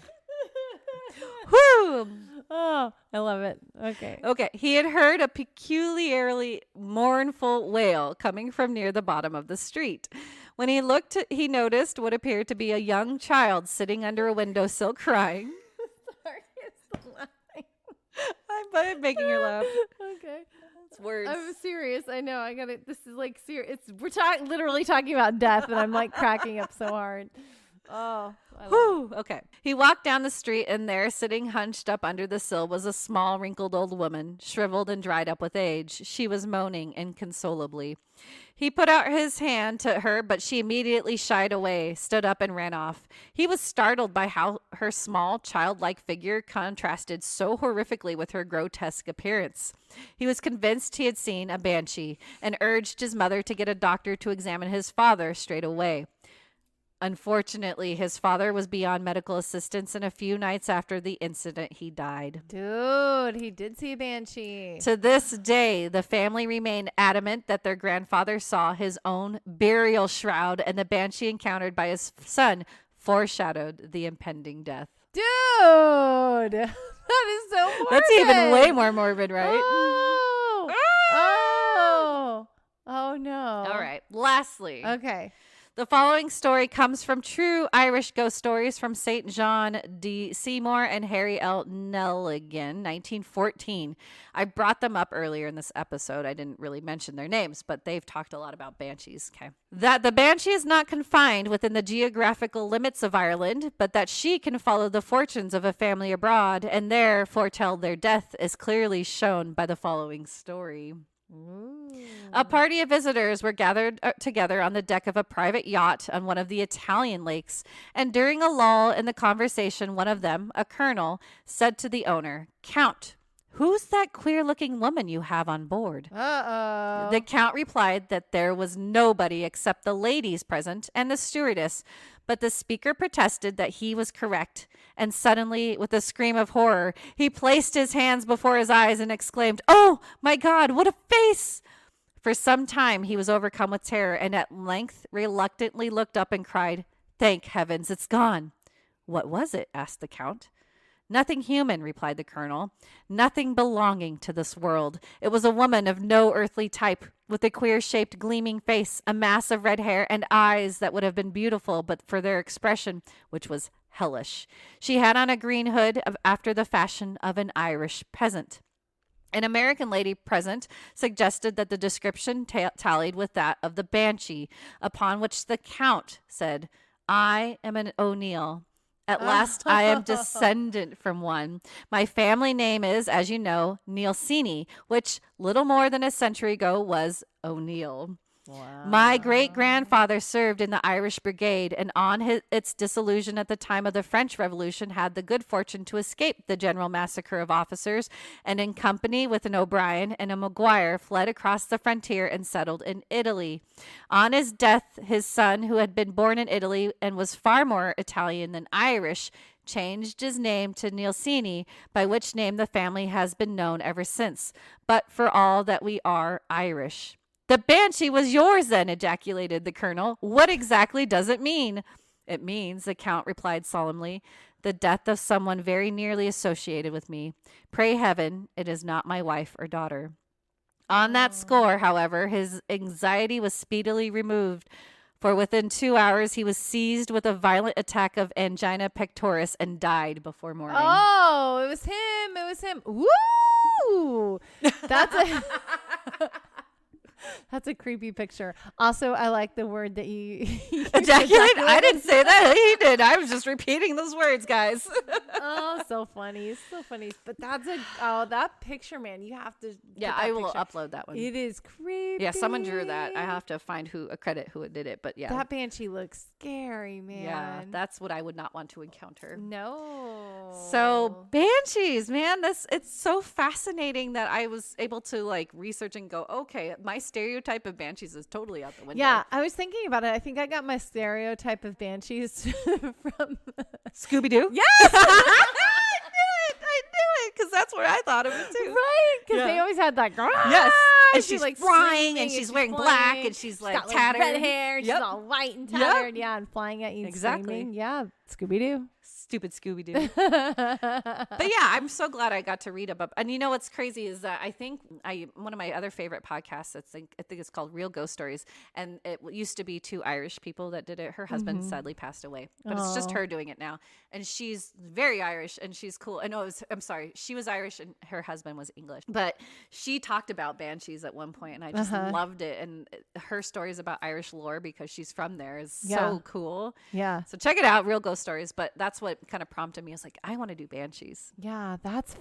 [SPEAKER 2] Whoo!
[SPEAKER 1] Oh, I love it. Okay.
[SPEAKER 2] Okay. He had heard a peculiarly mournful wail coming from near the bottom of the street. When he looked, he noticed what appeared to be a young child sitting under a windowsill crying.
[SPEAKER 1] Sorry, it's laughing.
[SPEAKER 2] I'm making her laugh.
[SPEAKER 1] Okay.
[SPEAKER 2] It's words.
[SPEAKER 1] I'm serious. I know. I got it. This is like serious. We're literally talking about death, and I'm like cracking up so hard. Oh.
[SPEAKER 2] Whew, okay. He walked down the street, and there, sitting hunched up under the sill, was a small, wrinkled old woman, shriveled and dried up with age. She was moaning inconsolably. He put out his hand to her, but she immediately shied away, stood up, and ran off. He was startled by how her small, childlike figure contrasted so horrifically with her grotesque appearance. He was convinced he had seen a banshee, and urged his mother to get a doctor to examine his father straight away. Unfortunately, his father was beyond medical assistance, and a few nights after the incident, he died.
[SPEAKER 1] Dude, he did see a banshee.
[SPEAKER 2] To this day, the family remained adamant that their grandfather saw his own burial shroud, and the banshee encountered by his son foreshadowed the impending death.
[SPEAKER 1] Dude, that is so morbid.
[SPEAKER 2] That's even way more morbid, right?
[SPEAKER 1] Oh. Oh, no.
[SPEAKER 2] All right. Lastly.
[SPEAKER 1] Okay.
[SPEAKER 2] The following story comes from True Irish Ghost Stories from St. John D. Seymour and Harry L. Nelligan, 1914. I brought them up earlier in this episode. I didn't really mention their names, but they've talked a lot about banshees. Okay. That the banshee is not confined within the geographical limits of Ireland, but that she can follow the fortunes of a family abroad and there foretell their death is clearly shown by the following story. A party of visitors were gathered together on the deck of a private yacht on one of the Italian lakes, and during a lull in the conversation, one of them, a colonel, said to the owner, "Count, who's that queer-looking woman you have on board?"
[SPEAKER 1] Uh-oh.
[SPEAKER 2] The count replied that there was nobody except the ladies present and the stewardess, but the speaker protested that he was correct, and suddenly, with a scream of horror, he placed his hands before his eyes and exclaimed, "Oh, my God, what a face!" For some time he was overcome with terror, and at length reluctantly looked up and cried, "Thank heavens, it's gone." "What was it?" asked the count. "Nothing human," replied the colonel. "Nothing belonging to this world. It was a woman of no earthly type, with a queer-shaped gleaming face, a mass of red hair, and eyes that would have been beautiful but for their expression, which was hellish. She had on a green hood after the fashion of an Irish peasant." An American lady present suggested that the description tallied with that of the banshee, upon which the count said, "I am an O'Neill. At last I am descendant from one. My family name is, as you know, Neilsini, which little more than a century ago was O'Neill.
[SPEAKER 1] Wow.
[SPEAKER 2] My great-grandfather served in the Irish Brigade, and on its dissolution at the time of the French Revolution had the good fortune to escape the general massacre of officers, and in company with an O'Brien and a Maguire fled across the frontier and settled in Italy. On his death, his son, who had been born in Italy and was far more Italian than Irish, changed his name to Neilsini, by which name the family has been known ever since, but for all that we are Irish." "The banshee was yours then," ejaculated the colonel. "What exactly does it mean?" "It means," the count replied solemnly, "the death of someone very nearly associated with me. Pray heaven it is not my wife or daughter." On that score, however, his anxiety was speedily removed, for within 2 hours he was seized with a violent attack of angina pectoris and died before morning.
[SPEAKER 1] Oh, it was him. It was him. Woo! That's a... That's a creepy picture. Also, I like the word that you
[SPEAKER 2] ejaculate. I didn't say that. He did. I was just repeating those words, guys.
[SPEAKER 1] Oh, so funny. So funny. But that picture, man, you have to.
[SPEAKER 2] Yeah, I will upload that one.
[SPEAKER 1] It is creepy.
[SPEAKER 2] Yeah, someone drew that. I have to find who did it. But yeah.
[SPEAKER 1] That banshee looks scary, man.
[SPEAKER 2] Yeah, that's what I would not want to encounter.
[SPEAKER 1] No.
[SPEAKER 2] So banshees, man, it's so fascinating that I was able to like research and go, okay, my stereotype of banshees is totally out the window.
[SPEAKER 1] Yeah, I was thinking about it. I think I got my stereotype of banshees from
[SPEAKER 2] Scooby-Doo.
[SPEAKER 1] Yes.
[SPEAKER 2] I knew it because that's where I thought of it too.
[SPEAKER 1] Right, because they always had that.
[SPEAKER 2] Yes. And she's like flying, and she's wearing black, and she's like tattered.
[SPEAKER 1] Red hair, and she's all white and tattered. Yeah, and flying at you and screaming. Yeah, Scooby-Doo.
[SPEAKER 2] Stupid Scooby-Doo. But yeah, I'm so glad I got to read about. And you know what's crazy is that I think one of my other favorite podcasts, I think it's called Real Ghost Stories, and it used to be 2 Irish people that did it. Her husband sadly passed away, but it's just her doing it now. And she's very Irish, and she's cool. I'm sorry, she was Irish and her husband was English. But she talked about Banshees at one point, and I just loved it. And her stories about Irish lore, because she's from there, is so cool. Yeah. So check it out, Real Ghost Stories. But that's what kind of prompted me. I was like, I want to do Banshees.
[SPEAKER 1] Yeah, that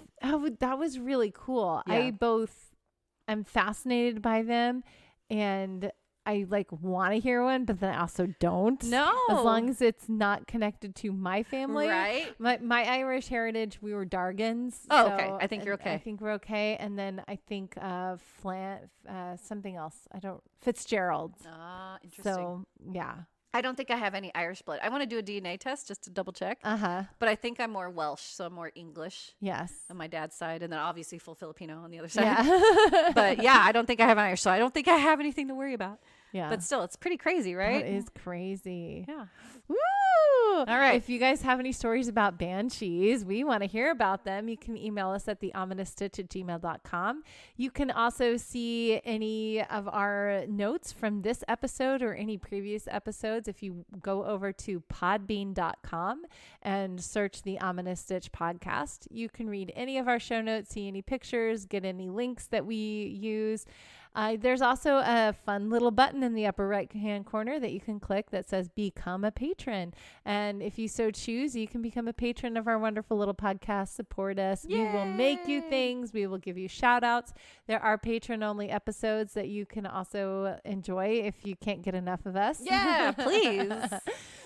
[SPEAKER 1] was really cool. Yeah. I'm fascinated by them, and I like want to hear one, but then I also don't. No, as long as it's not connected to my family. Right. My Irish heritage, we were Dargans.
[SPEAKER 2] Oh, so okay. I think you're okay.
[SPEAKER 1] I think we're okay. And then I think something else. Fitzgerald's.
[SPEAKER 2] Interesting.
[SPEAKER 1] So yeah.
[SPEAKER 2] I don't think I have any Irish blood. I want to do a DNA test just to double check. But I think I'm more Welsh, so I'm more English.
[SPEAKER 1] Yes.
[SPEAKER 2] On my dad's side, and then obviously full Filipino on the other side. Yeah. But yeah, I don't think I have an Irish, so I don't think I have anything to worry about. Yeah. But still, it's pretty crazy, right?
[SPEAKER 1] It is crazy.
[SPEAKER 2] Yeah.
[SPEAKER 1] Woo! All right. If you guys have any stories about Banshees, we want to hear about them. You can email us at theominous@gmail.com. You can also see any of our notes from this episode or any previous episodes if you go over to podbean.com and search the Ominous Stitch podcast. You can read any of our show notes, see any pictures, get any links that we use. There's also a fun little button in the upper right-hand corner that you can click that says Become a Patron. And if you so choose, you can become a patron of our wonderful little podcast. Support us. Yay! We will make you things. We will give you shout-outs. There are patron-only episodes that you can also enjoy if you can't get enough of us.
[SPEAKER 2] Yeah, please.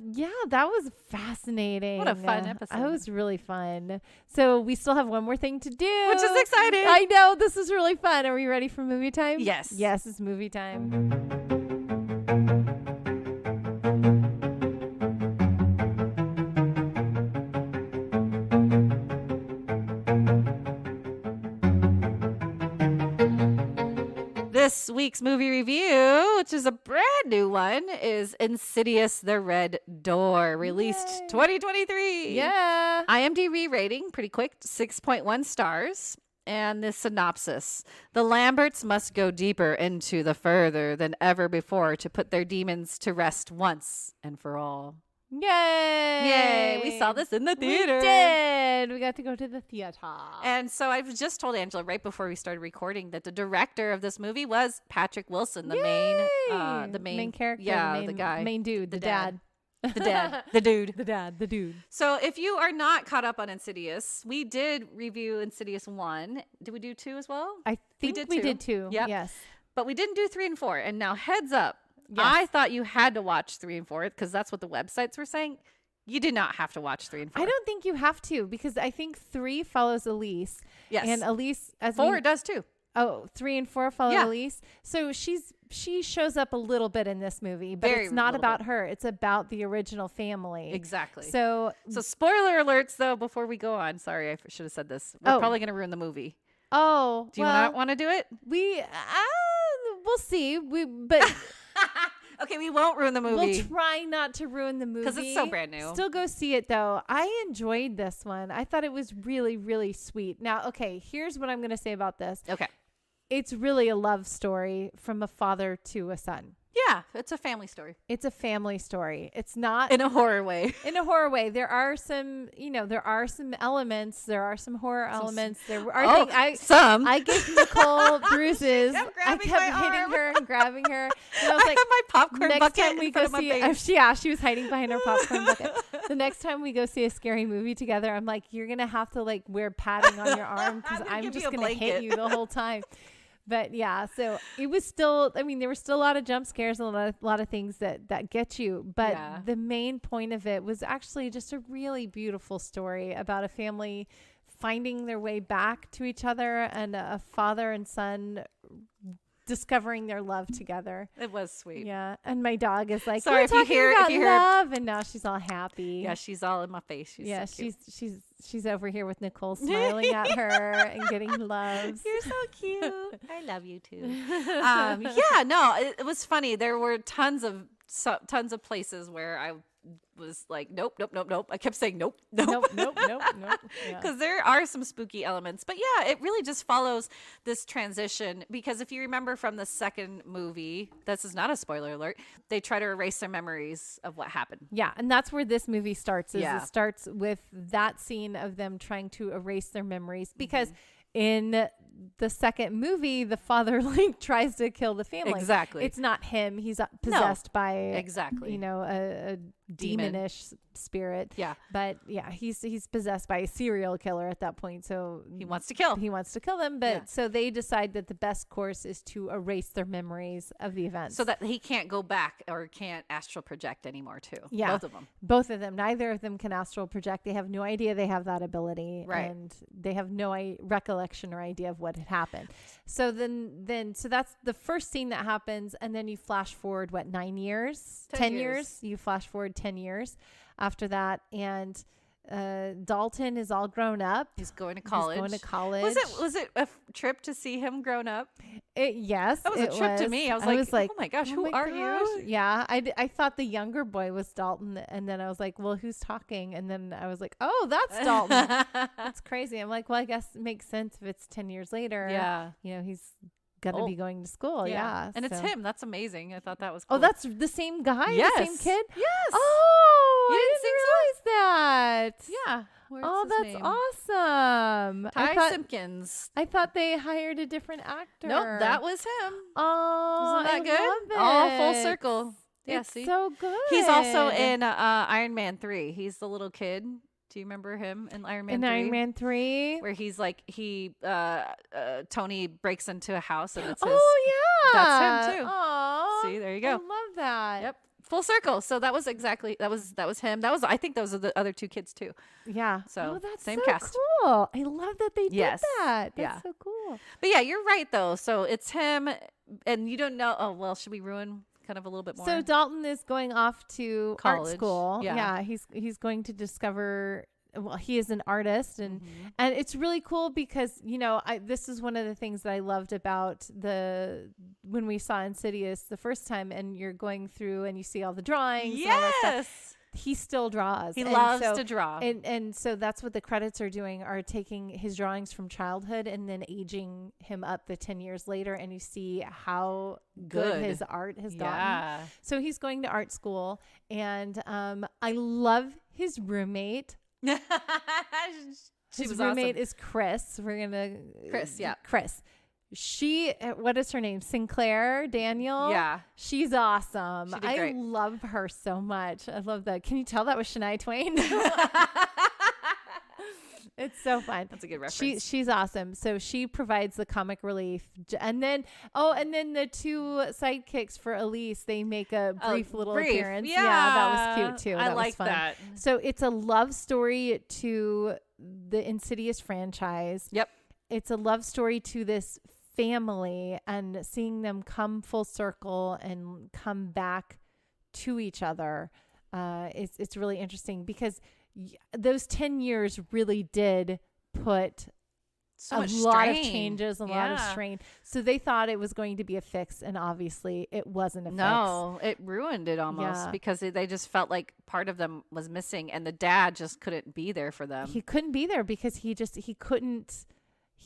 [SPEAKER 1] Yeah, that was fascinating.
[SPEAKER 2] What a fun episode.
[SPEAKER 1] That was really fun. So we still have one more thing to do.
[SPEAKER 2] Which is exciting.
[SPEAKER 1] I know. This is really fun. Are we ready for movie time?
[SPEAKER 2] Yes.
[SPEAKER 1] Yes, it's movie time.
[SPEAKER 2] This week's movie review, which is a brand new one, is Insidious the Red Door, released 2023.
[SPEAKER 1] Yeah.
[SPEAKER 2] IMDb rating, pretty quick, 6.1 stars. And the synopsis: the Lamberts must go deeper into the further than ever before to put their demons to rest once and for all.
[SPEAKER 1] Yay!
[SPEAKER 2] Yay! We saw this in the theater.
[SPEAKER 1] We did. We got to go to the theater.
[SPEAKER 2] And so I just told Angela right before we started recording that the director of this movie was Patrick Wilson, the main
[SPEAKER 1] character.
[SPEAKER 2] Yeah, the guy,
[SPEAKER 1] main dude, the dad.
[SPEAKER 2] The dad, the dude.
[SPEAKER 1] The dude.
[SPEAKER 2] So if you are not caught up on Insidious, we did review Insidious 1. Did we do 2 as well?
[SPEAKER 1] I think we did 2.
[SPEAKER 2] Yep.
[SPEAKER 1] Yes.
[SPEAKER 2] But we didn't do 3 and 4. And now heads up.
[SPEAKER 1] Yes.
[SPEAKER 2] I thought you had to watch 3 and 4 because that's what the websites were saying. You did not have to watch 3 and 4.
[SPEAKER 1] I don't think you have to, because I think 3 follows Elise.
[SPEAKER 2] Yes.
[SPEAKER 1] And Elise, as
[SPEAKER 2] 4 does too.
[SPEAKER 1] Oh, 3 and 4 follow Elise. So she shows up a little bit in this movie, but it's not about her. It's about the original family.
[SPEAKER 2] Exactly.
[SPEAKER 1] So
[SPEAKER 2] spoiler alerts though, before we go on. Sorry, I should have said this. We're probably going to ruin the movie.
[SPEAKER 1] Oh,
[SPEAKER 2] do you not want to do it?
[SPEAKER 1] We'll see. Okay,
[SPEAKER 2] we won't ruin the movie.
[SPEAKER 1] We'll try not to ruin the movie.
[SPEAKER 2] Because it's so brand new.
[SPEAKER 1] Still go see it, though. I enjoyed this one. I thought it was really, really sweet. Now, okay, here's what I'm going to say about this.
[SPEAKER 2] Okay.
[SPEAKER 1] It's really a love story from a father to a son.
[SPEAKER 2] Yeah, it's a family story.
[SPEAKER 1] It's a family story. It's not
[SPEAKER 2] in a horror way.
[SPEAKER 1] In a horror way. There are some, elements. There are some horror elements. There are
[SPEAKER 2] some.
[SPEAKER 1] I gave Nicole bruises. I kept hitting her and grabbing her. And I was like,
[SPEAKER 2] I had my popcorn
[SPEAKER 1] next
[SPEAKER 2] bucket
[SPEAKER 1] time we
[SPEAKER 2] in
[SPEAKER 1] go
[SPEAKER 2] front of my face.
[SPEAKER 1] She was hiding behind her popcorn bucket. The next time we go see a scary movie together, I'm like, you're gonna have to wear padding on your arm because I'm just gonna hit you the whole time. But yeah, so it was still, there were still a lot of jump scares and a lot of things that get you. But the main point of it was actually just a really beautiful story about a family finding their way back to each other and a father and son discovering their love together.
[SPEAKER 2] It was sweet.
[SPEAKER 1] Yeah. And my dog is like,
[SPEAKER 2] sorry
[SPEAKER 1] we're
[SPEAKER 2] if you
[SPEAKER 1] talking
[SPEAKER 2] hear
[SPEAKER 1] about
[SPEAKER 2] if you hear
[SPEAKER 1] love, and now she's all happy.
[SPEAKER 2] Yeah, she's all in my face. She's
[SPEAKER 1] yeah,
[SPEAKER 2] so cute.
[SPEAKER 1] she's over here with Nicole smiling at her and getting loves.
[SPEAKER 2] You're so cute. I love you too. Yeah, no, it was funny. There were tons of places where I was like, nope. I kept saying nope. Because there are some spooky elements. But yeah, it really just follows this transition, because if you remember from the second movie, this is not a spoiler alert, they try to erase their memories of what happened.
[SPEAKER 1] Yeah, and that's where this movie starts. It starts with that scene of them trying to erase their memories, because in the second movie, the father like tries to kill the family.
[SPEAKER 2] Exactly.
[SPEAKER 1] It's not him. He's possessed by a demonish spirit.
[SPEAKER 2] Yeah.
[SPEAKER 1] But yeah, he's possessed by a serial killer at that point. So
[SPEAKER 2] he wants to kill
[SPEAKER 1] them. But so they decide that the best course is to erase their memories of the events,
[SPEAKER 2] so that he can't go back or can't astral project anymore too.
[SPEAKER 1] Yeah.
[SPEAKER 2] Both of them.
[SPEAKER 1] Neither of them can astral project. They have no idea they have that ability.
[SPEAKER 2] Right.
[SPEAKER 1] And they have no recollection or idea of what had happened. So so that's the first scene that happens. And then you flash forward, 9 years? 10 years. You flash forward 10 years after that. And Dalton is all grown up.
[SPEAKER 2] He's going to college. Was it a trip to see him grown up?
[SPEAKER 1] Yes.
[SPEAKER 2] That was a trip to me. I was like, oh my gosh, who are you?
[SPEAKER 1] Yeah. I thought the younger boy was Dalton. And then I was like, well, who's talking? And then I was like, oh, that's Dalton. That's crazy. I'm like, well, I guess it makes sense if it's 10 years later.
[SPEAKER 2] Yeah.
[SPEAKER 1] He's gonna be going to school. Yeah.
[SPEAKER 2] And it's him. That's amazing. I thought that was cool.
[SPEAKER 1] Oh, that's the same guy?
[SPEAKER 2] Yes.
[SPEAKER 1] The same kid?
[SPEAKER 2] Yes.
[SPEAKER 1] Oh,
[SPEAKER 2] you
[SPEAKER 1] I didn't realize that.
[SPEAKER 2] Yeah.
[SPEAKER 1] Oh, that's awesome.
[SPEAKER 2] Ty Simpkins.
[SPEAKER 1] I thought they hired a different actor.
[SPEAKER 2] Nope, that was him.
[SPEAKER 1] Oh,
[SPEAKER 2] isn't that good?
[SPEAKER 1] Love it.
[SPEAKER 2] All full circle. Yeah,
[SPEAKER 1] it's so good.
[SPEAKER 2] He's also in Iron Man 3. He's the little kid. Do you remember him in Iron Man 3?
[SPEAKER 1] In Iron Man 3?
[SPEAKER 2] Where he's like, Tony breaks into a house and it's his.
[SPEAKER 1] Oh, yeah.
[SPEAKER 2] That's him too.
[SPEAKER 1] Aww.
[SPEAKER 2] See, there you go.
[SPEAKER 1] I love that.
[SPEAKER 2] Yep. Full circle. So that was him. I think those are the other two kids too.
[SPEAKER 1] Yeah.
[SPEAKER 2] So
[SPEAKER 1] that's
[SPEAKER 2] same
[SPEAKER 1] so
[SPEAKER 2] cast.
[SPEAKER 1] Cool. I love that they did that. That's so cool.
[SPEAKER 2] But yeah, you're right though. So it's him, and you don't know. Oh well, should we ruin kind of a little bit more?
[SPEAKER 1] So Dalton is going off to art
[SPEAKER 2] college.
[SPEAKER 1] school.
[SPEAKER 2] Yeah.
[SPEAKER 1] He's going to discover. Well, he is an artist, and it's really cool because this is one of the things that I loved about when we saw Insidious the first time, and you're going through and you see all the drawings.
[SPEAKER 2] Yes,
[SPEAKER 1] and all that stuff. He still draws.
[SPEAKER 2] He loves to draw,
[SPEAKER 1] and so that's what the credits are doing, are taking his drawings from childhood and then aging him up the 10 years later, and you see how good his art has gotten. So he's going to art school, and I love his roommate. His roommate is Chris. Chris. She, what is her name? Sinclair Daniel.
[SPEAKER 2] Yeah,
[SPEAKER 1] she's awesome.
[SPEAKER 2] She did great.
[SPEAKER 1] I love her so much. I love that. Can you tell that was Shania Twain? It's so fun.
[SPEAKER 2] That's a good reference.
[SPEAKER 1] She's awesome. So she provides the comic relief, and then the two sidekicks for Elise, they make a brief appearance.
[SPEAKER 2] Yeah,
[SPEAKER 1] that was cute too.
[SPEAKER 2] I
[SPEAKER 1] that
[SPEAKER 2] like
[SPEAKER 1] was fun.
[SPEAKER 2] that.
[SPEAKER 1] So it's a love story to the Insidious franchise.
[SPEAKER 2] Yep.
[SPEAKER 1] It's a love story to this family, and seeing them come full circle and come back to each other. It's really interesting because those 10 years really did put
[SPEAKER 2] so much
[SPEAKER 1] lot
[SPEAKER 2] strain.
[SPEAKER 1] Of changes, a lot of strain. So they thought it was going to be a fix, and obviously it wasn't a fix.
[SPEAKER 2] No, it ruined it almost because they just felt like part of them was missing, and the dad just couldn't be there for them.
[SPEAKER 1] He couldn't be there because he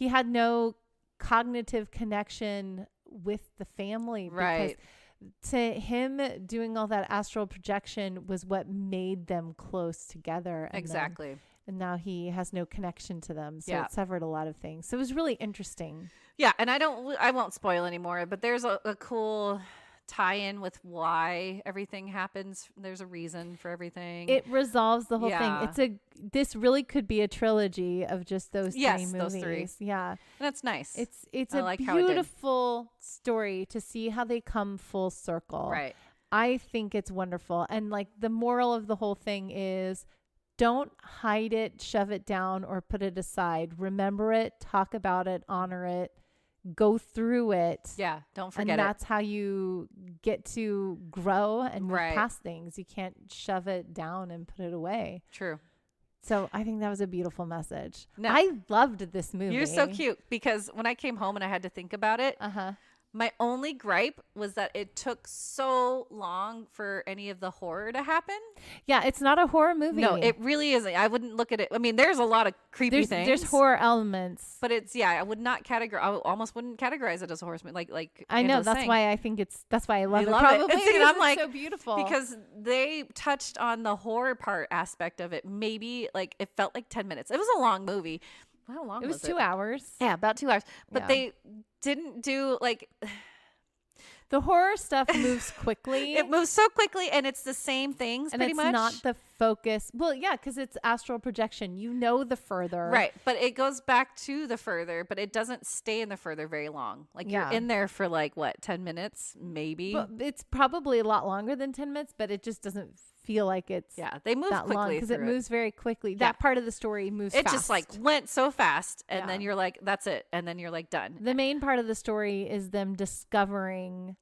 [SPEAKER 1] had no cognitive connection with the family.
[SPEAKER 2] Right.
[SPEAKER 1] Because to him, doing all that astral projection was what made them close together.
[SPEAKER 2] Exactly.
[SPEAKER 1] And now he has no connection to them. So it severed a lot of things. So it was really interesting.
[SPEAKER 2] Yeah. And I won't spoil anymore, but there's a cool tie-in with why everything happens. There's a reason for everything.
[SPEAKER 1] It resolves the whole thing. This really could be a trilogy of just those three movies.
[SPEAKER 2] Those three.
[SPEAKER 1] Yeah.
[SPEAKER 2] And that's nice.
[SPEAKER 1] It's a beautiful story to see how they come full circle.
[SPEAKER 2] Right.
[SPEAKER 1] I think it's wonderful. And like the moral of the whole thing is, don't hide it, shove it down, or put it aside. Remember it, talk about it, honor it, go through it.
[SPEAKER 2] Yeah. Don't forget
[SPEAKER 1] and that's how you get to grow and move past things. You can't shove it down and put it away.
[SPEAKER 2] True.
[SPEAKER 1] So I think that was a beautiful message. No, I loved this movie.
[SPEAKER 2] You're so cute, because when I came home and I had to think about it, my only gripe was that it took so long for any of the horror to happen.
[SPEAKER 1] Yeah, it's not a horror movie.
[SPEAKER 2] No, it really isn't. I wouldn't look at it. I mean, there's a lot of creepy things.
[SPEAKER 1] There's horror elements.
[SPEAKER 2] But it's, I would not categorize. I almost wouldn't categorize it as a horror movie. Like
[SPEAKER 1] I know. That's why I think that's why I love it. Probably.
[SPEAKER 2] And I'm like,
[SPEAKER 1] so beautiful.
[SPEAKER 2] Because they touched on the horror part aspect of it. Maybe like it felt like 10 minutes. It was a long movie. How long was it?
[SPEAKER 1] Was 2 hours.
[SPEAKER 2] Yeah, about 2 hours. But they didn't do like...
[SPEAKER 1] The horror stuff moves quickly.
[SPEAKER 2] It moves so quickly, and it's the same things
[SPEAKER 1] and
[SPEAKER 2] pretty much.
[SPEAKER 1] And it's not the focus. Well, yeah, because it's astral projection. You know the further.
[SPEAKER 2] Right, but it goes back to the further, but it doesn't stay in the further very long. Like you're in there for like, what, 10 minutes maybe?
[SPEAKER 1] But it's probably a lot longer than 10 minutes, but it just doesn't feel like it's
[SPEAKER 2] they move
[SPEAKER 1] that
[SPEAKER 2] quickly
[SPEAKER 1] because it moves very quickly. That part of the story moves
[SPEAKER 2] fast. It
[SPEAKER 1] fast.
[SPEAKER 2] just like went so fast, and then you're like, that's it. And then you're like done.
[SPEAKER 1] The main part of the story is them discovering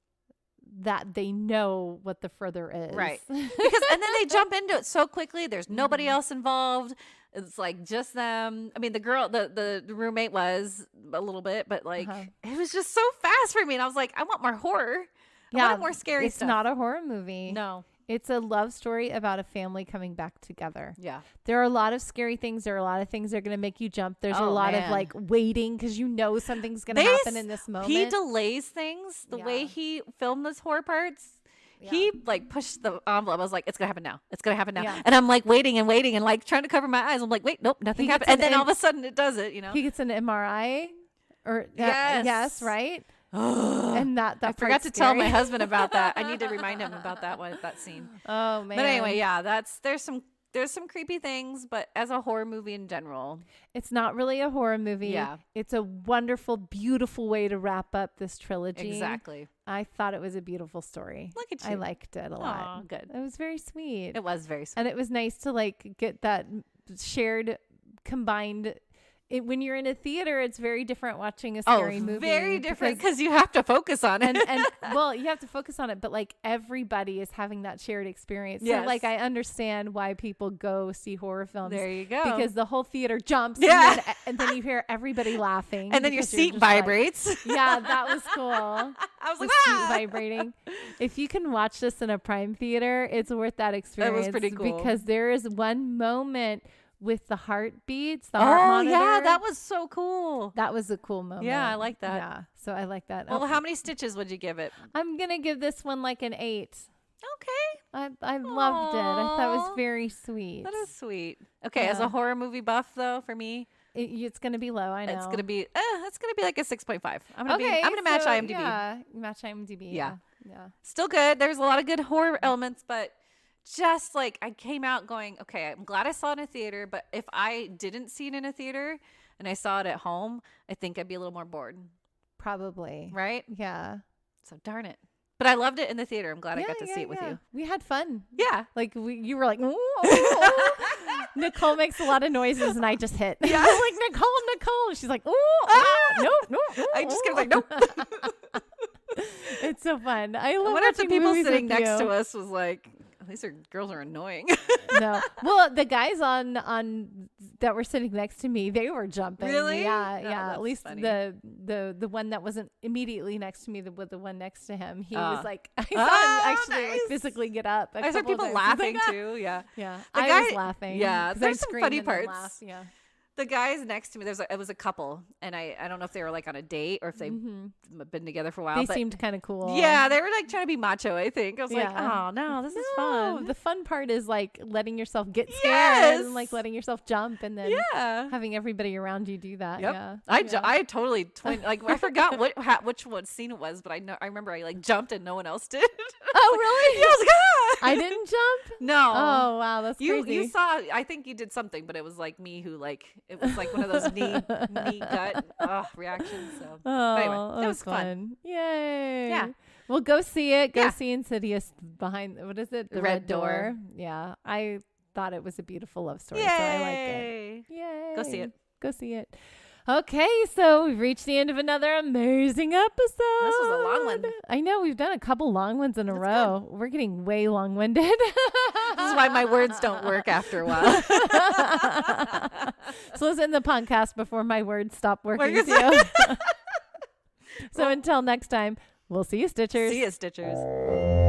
[SPEAKER 1] that they know what the further is.
[SPEAKER 2] Right. And then they jump into it so quickly. There's nobody else involved. It's like just them. I mean, the girl, the roommate was a little bit, but like it was just so fast for me. And I was like, I want more horror. I want more scary stuff.
[SPEAKER 1] It's not a horror movie.
[SPEAKER 2] No.
[SPEAKER 1] It's a love story about a family coming back together.
[SPEAKER 2] Yeah.
[SPEAKER 1] There are a lot of scary things. There are a lot of things that are going to make you jump. There's a lot of like waiting because you know something's going to happen in this moment.
[SPEAKER 2] He delays things. The way he filmed those horror parts, he like pushed the envelope. I was like, it's going to happen now. It's going to happen now. Yeah. And I'm like waiting and like trying to cover my eyes. I'm like, wait, nope, nothing happened. And then all of a sudden it does it, you know?
[SPEAKER 1] He gets an MRI or yes, right? And that
[SPEAKER 2] I forgot to tell my husband about that. I need to remind him about that scene.
[SPEAKER 1] Oh man.
[SPEAKER 2] But anyway, there's some creepy things, but as a horror movie in general,
[SPEAKER 1] it's not really a horror movie.
[SPEAKER 2] Yeah.
[SPEAKER 1] It's a wonderful, beautiful way to wrap up this trilogy.
[SPEAKER 2] Exactly.
[SPEAKER 1] I thought it was a beautiful story.
[SPEAKER 2] Look at you.
[SPEAKER 1] I liked it a lot.
[SPEAKER 2] Oh, good.
[SPEAKER 1] It was very sweet.
[SPEAKER 2] It was very sweet.
[SPEAKER 1] And it was nice to like get that shared combined when you're in a theater, it's very different watching a scary movie.
[SPEAKER 2] Very different because you have to focus on it.
[SPEAKER 1] and well, you have to focus on it, but like everybody is having that shared experience.
[SPEAKER 2] Yes.
[SPEAKER 1] So like I understand why people go see horror films.
[SPEAKER 2] There you go.
[SPEAKER 1] Because the whole theater jumps and then you hear everybody laughing.
[SPEAKER 2] And then your seat vibrates.
[SPEAKER 1] Like, yeah, that was cool.
[SPEAKER 2] I was like,
[SPEAKER 1] seat vibrating. If you can watch this in a Prime theater, it's worth that experience.
[SPEAKER 2] That was pretty cool.
[SPEAKER 1] Because there is one moment with the heartbeats, the heart monitor.
[SPEAKER 2] Yeah, that was so cool.
[SPEAKER 1] That was a cool moment.
[SPEAKER 2] Yeah, I like that.
[SPEAKER 1] Yeah, so I like that.
[SPEAKER 2] Well, how many stitches would you give it?
[SPEAKER 1] I'm gonna give this one like an 8.
[SPEAKER 2] Okay.
[SPEAKER 1] I loved it. I thought it was very sweet.
[SPEAKER 2] That is sweet. Okay, as a horror movie buff though, for me,
[SPEAKER 1] it's gonna be low. I know.
[SPEAKER 2] It's gonna be like a 6.5. I'm gonna match IMDb.
[SPEAKER 1] Yeah, match IMDb. Yeah.
[SPEAKER 2] Still good. There's a lot of good horror elements, but just like I came out going, okay, I'm glad I saw it in a theater, but if I didn't see it in a theater and I saw it at home, I think I'd be a little more bored.
[SPEAKER 1] Probably.
[SPEAKER 2] Right?
[SPEAKER 1] Yeah.
[SPEAKER 2] So darn it. But I loved it in the theater. I'm glad I got to see it with you.
[SPEAKER 1] We had fun.
[SPEAKER 2] Yeah.
[SPEAKER 1] Like you were like, ooh. Nicole makes a lot of noises and I just hit.
[SPEAKER 2] Yeah.
[SPEAKER 1] I'm like, Nicole. She's like, ooh, no.
[SPEAKER 2] I just kept like, nope.
[SPEAKER 1] It's so fun. I love
[SPEAKER 2] what if the people sitting next
[SPEAKER 1] to
[SPEAKER 2] us was like, these girls are annoying.
[SPEAKER 1] No. Well, the guys on that were sitting next to me, they were jumping.
[SPEAKER 2] Really?
[SPEAKER 1] Yeah. At least funny. the one that wasn't immediately next to me, the one next to him, he was like, I saw him actually like physically get up.
[SPEAKER 2] I saw people laughing too. Yeah.
[SPEAKER 1] Yeah.
[SPEAKER 2] I
[SPEAKER 1] was laughing.
[SPEAKER 2] Yeah. There's some funny parts.
[SPEAKER 1] Yeah.
[SPEAKER 2] The guys next to me, it was a couple, and I don't know if they were like on a date or if they've been together for a while.
[SPEAKER 1] They seemed kind of cool.
[SPEAKER 2] Yeah, they were like trying to be macho, I think. I was like, oh no, this is fun.
[SPEAKER 1] The fun part is like letting yourself get scared and like letting yourself jump and then having everybody around you do that.
[SPEAKER 2] Yep.
[SPEAKER 1] Yeah.
[SPEAKER 2] I totally like I forgot which one scene it was, but I remember I like jumped and no one else did.
[SPEAKER 1] Oh really?
[SPEAKER 2] Yeah, I was like, ah!
[SPEAKER 1] I didn't jump?
[SPEAKER 2] No.
[SPEAKER 1] Oh wow, that's crazy.
[SPEAKER 2] You saw, I think you did something, but it was like me who like, it was like one of those knee gut reactions. So anyway, it was fun.
[SPEAKER 1] Yay.
[SPEAKER 2] Yeah.
[SPEAKER 1] Well, go see it. Go see Insidious behind, what is it? The Red Door. Yeah. I thought it was a beautiful love story.
[SPEAKER 2] Yay.
[SPEAKER 1] So I like it. Yay.
[SPEAKER 2] Go see it.
[SPEAKER 1] Go see it. Okay, so we've reached the end of another amazing episode. This
[SPEAKER 2] was a long one.
[SPEAKER 1] I know, we've done a couple long ones in a row. Good. We're getting way long-winded. This
[SPEAKER 2] is why my words don't work after a while.
[SPEAKER 1] So let's end the podcast before my words stop working too. So until next time, we'll see you, Stitchers.
[SPEAKER 2] See you, Stitchers.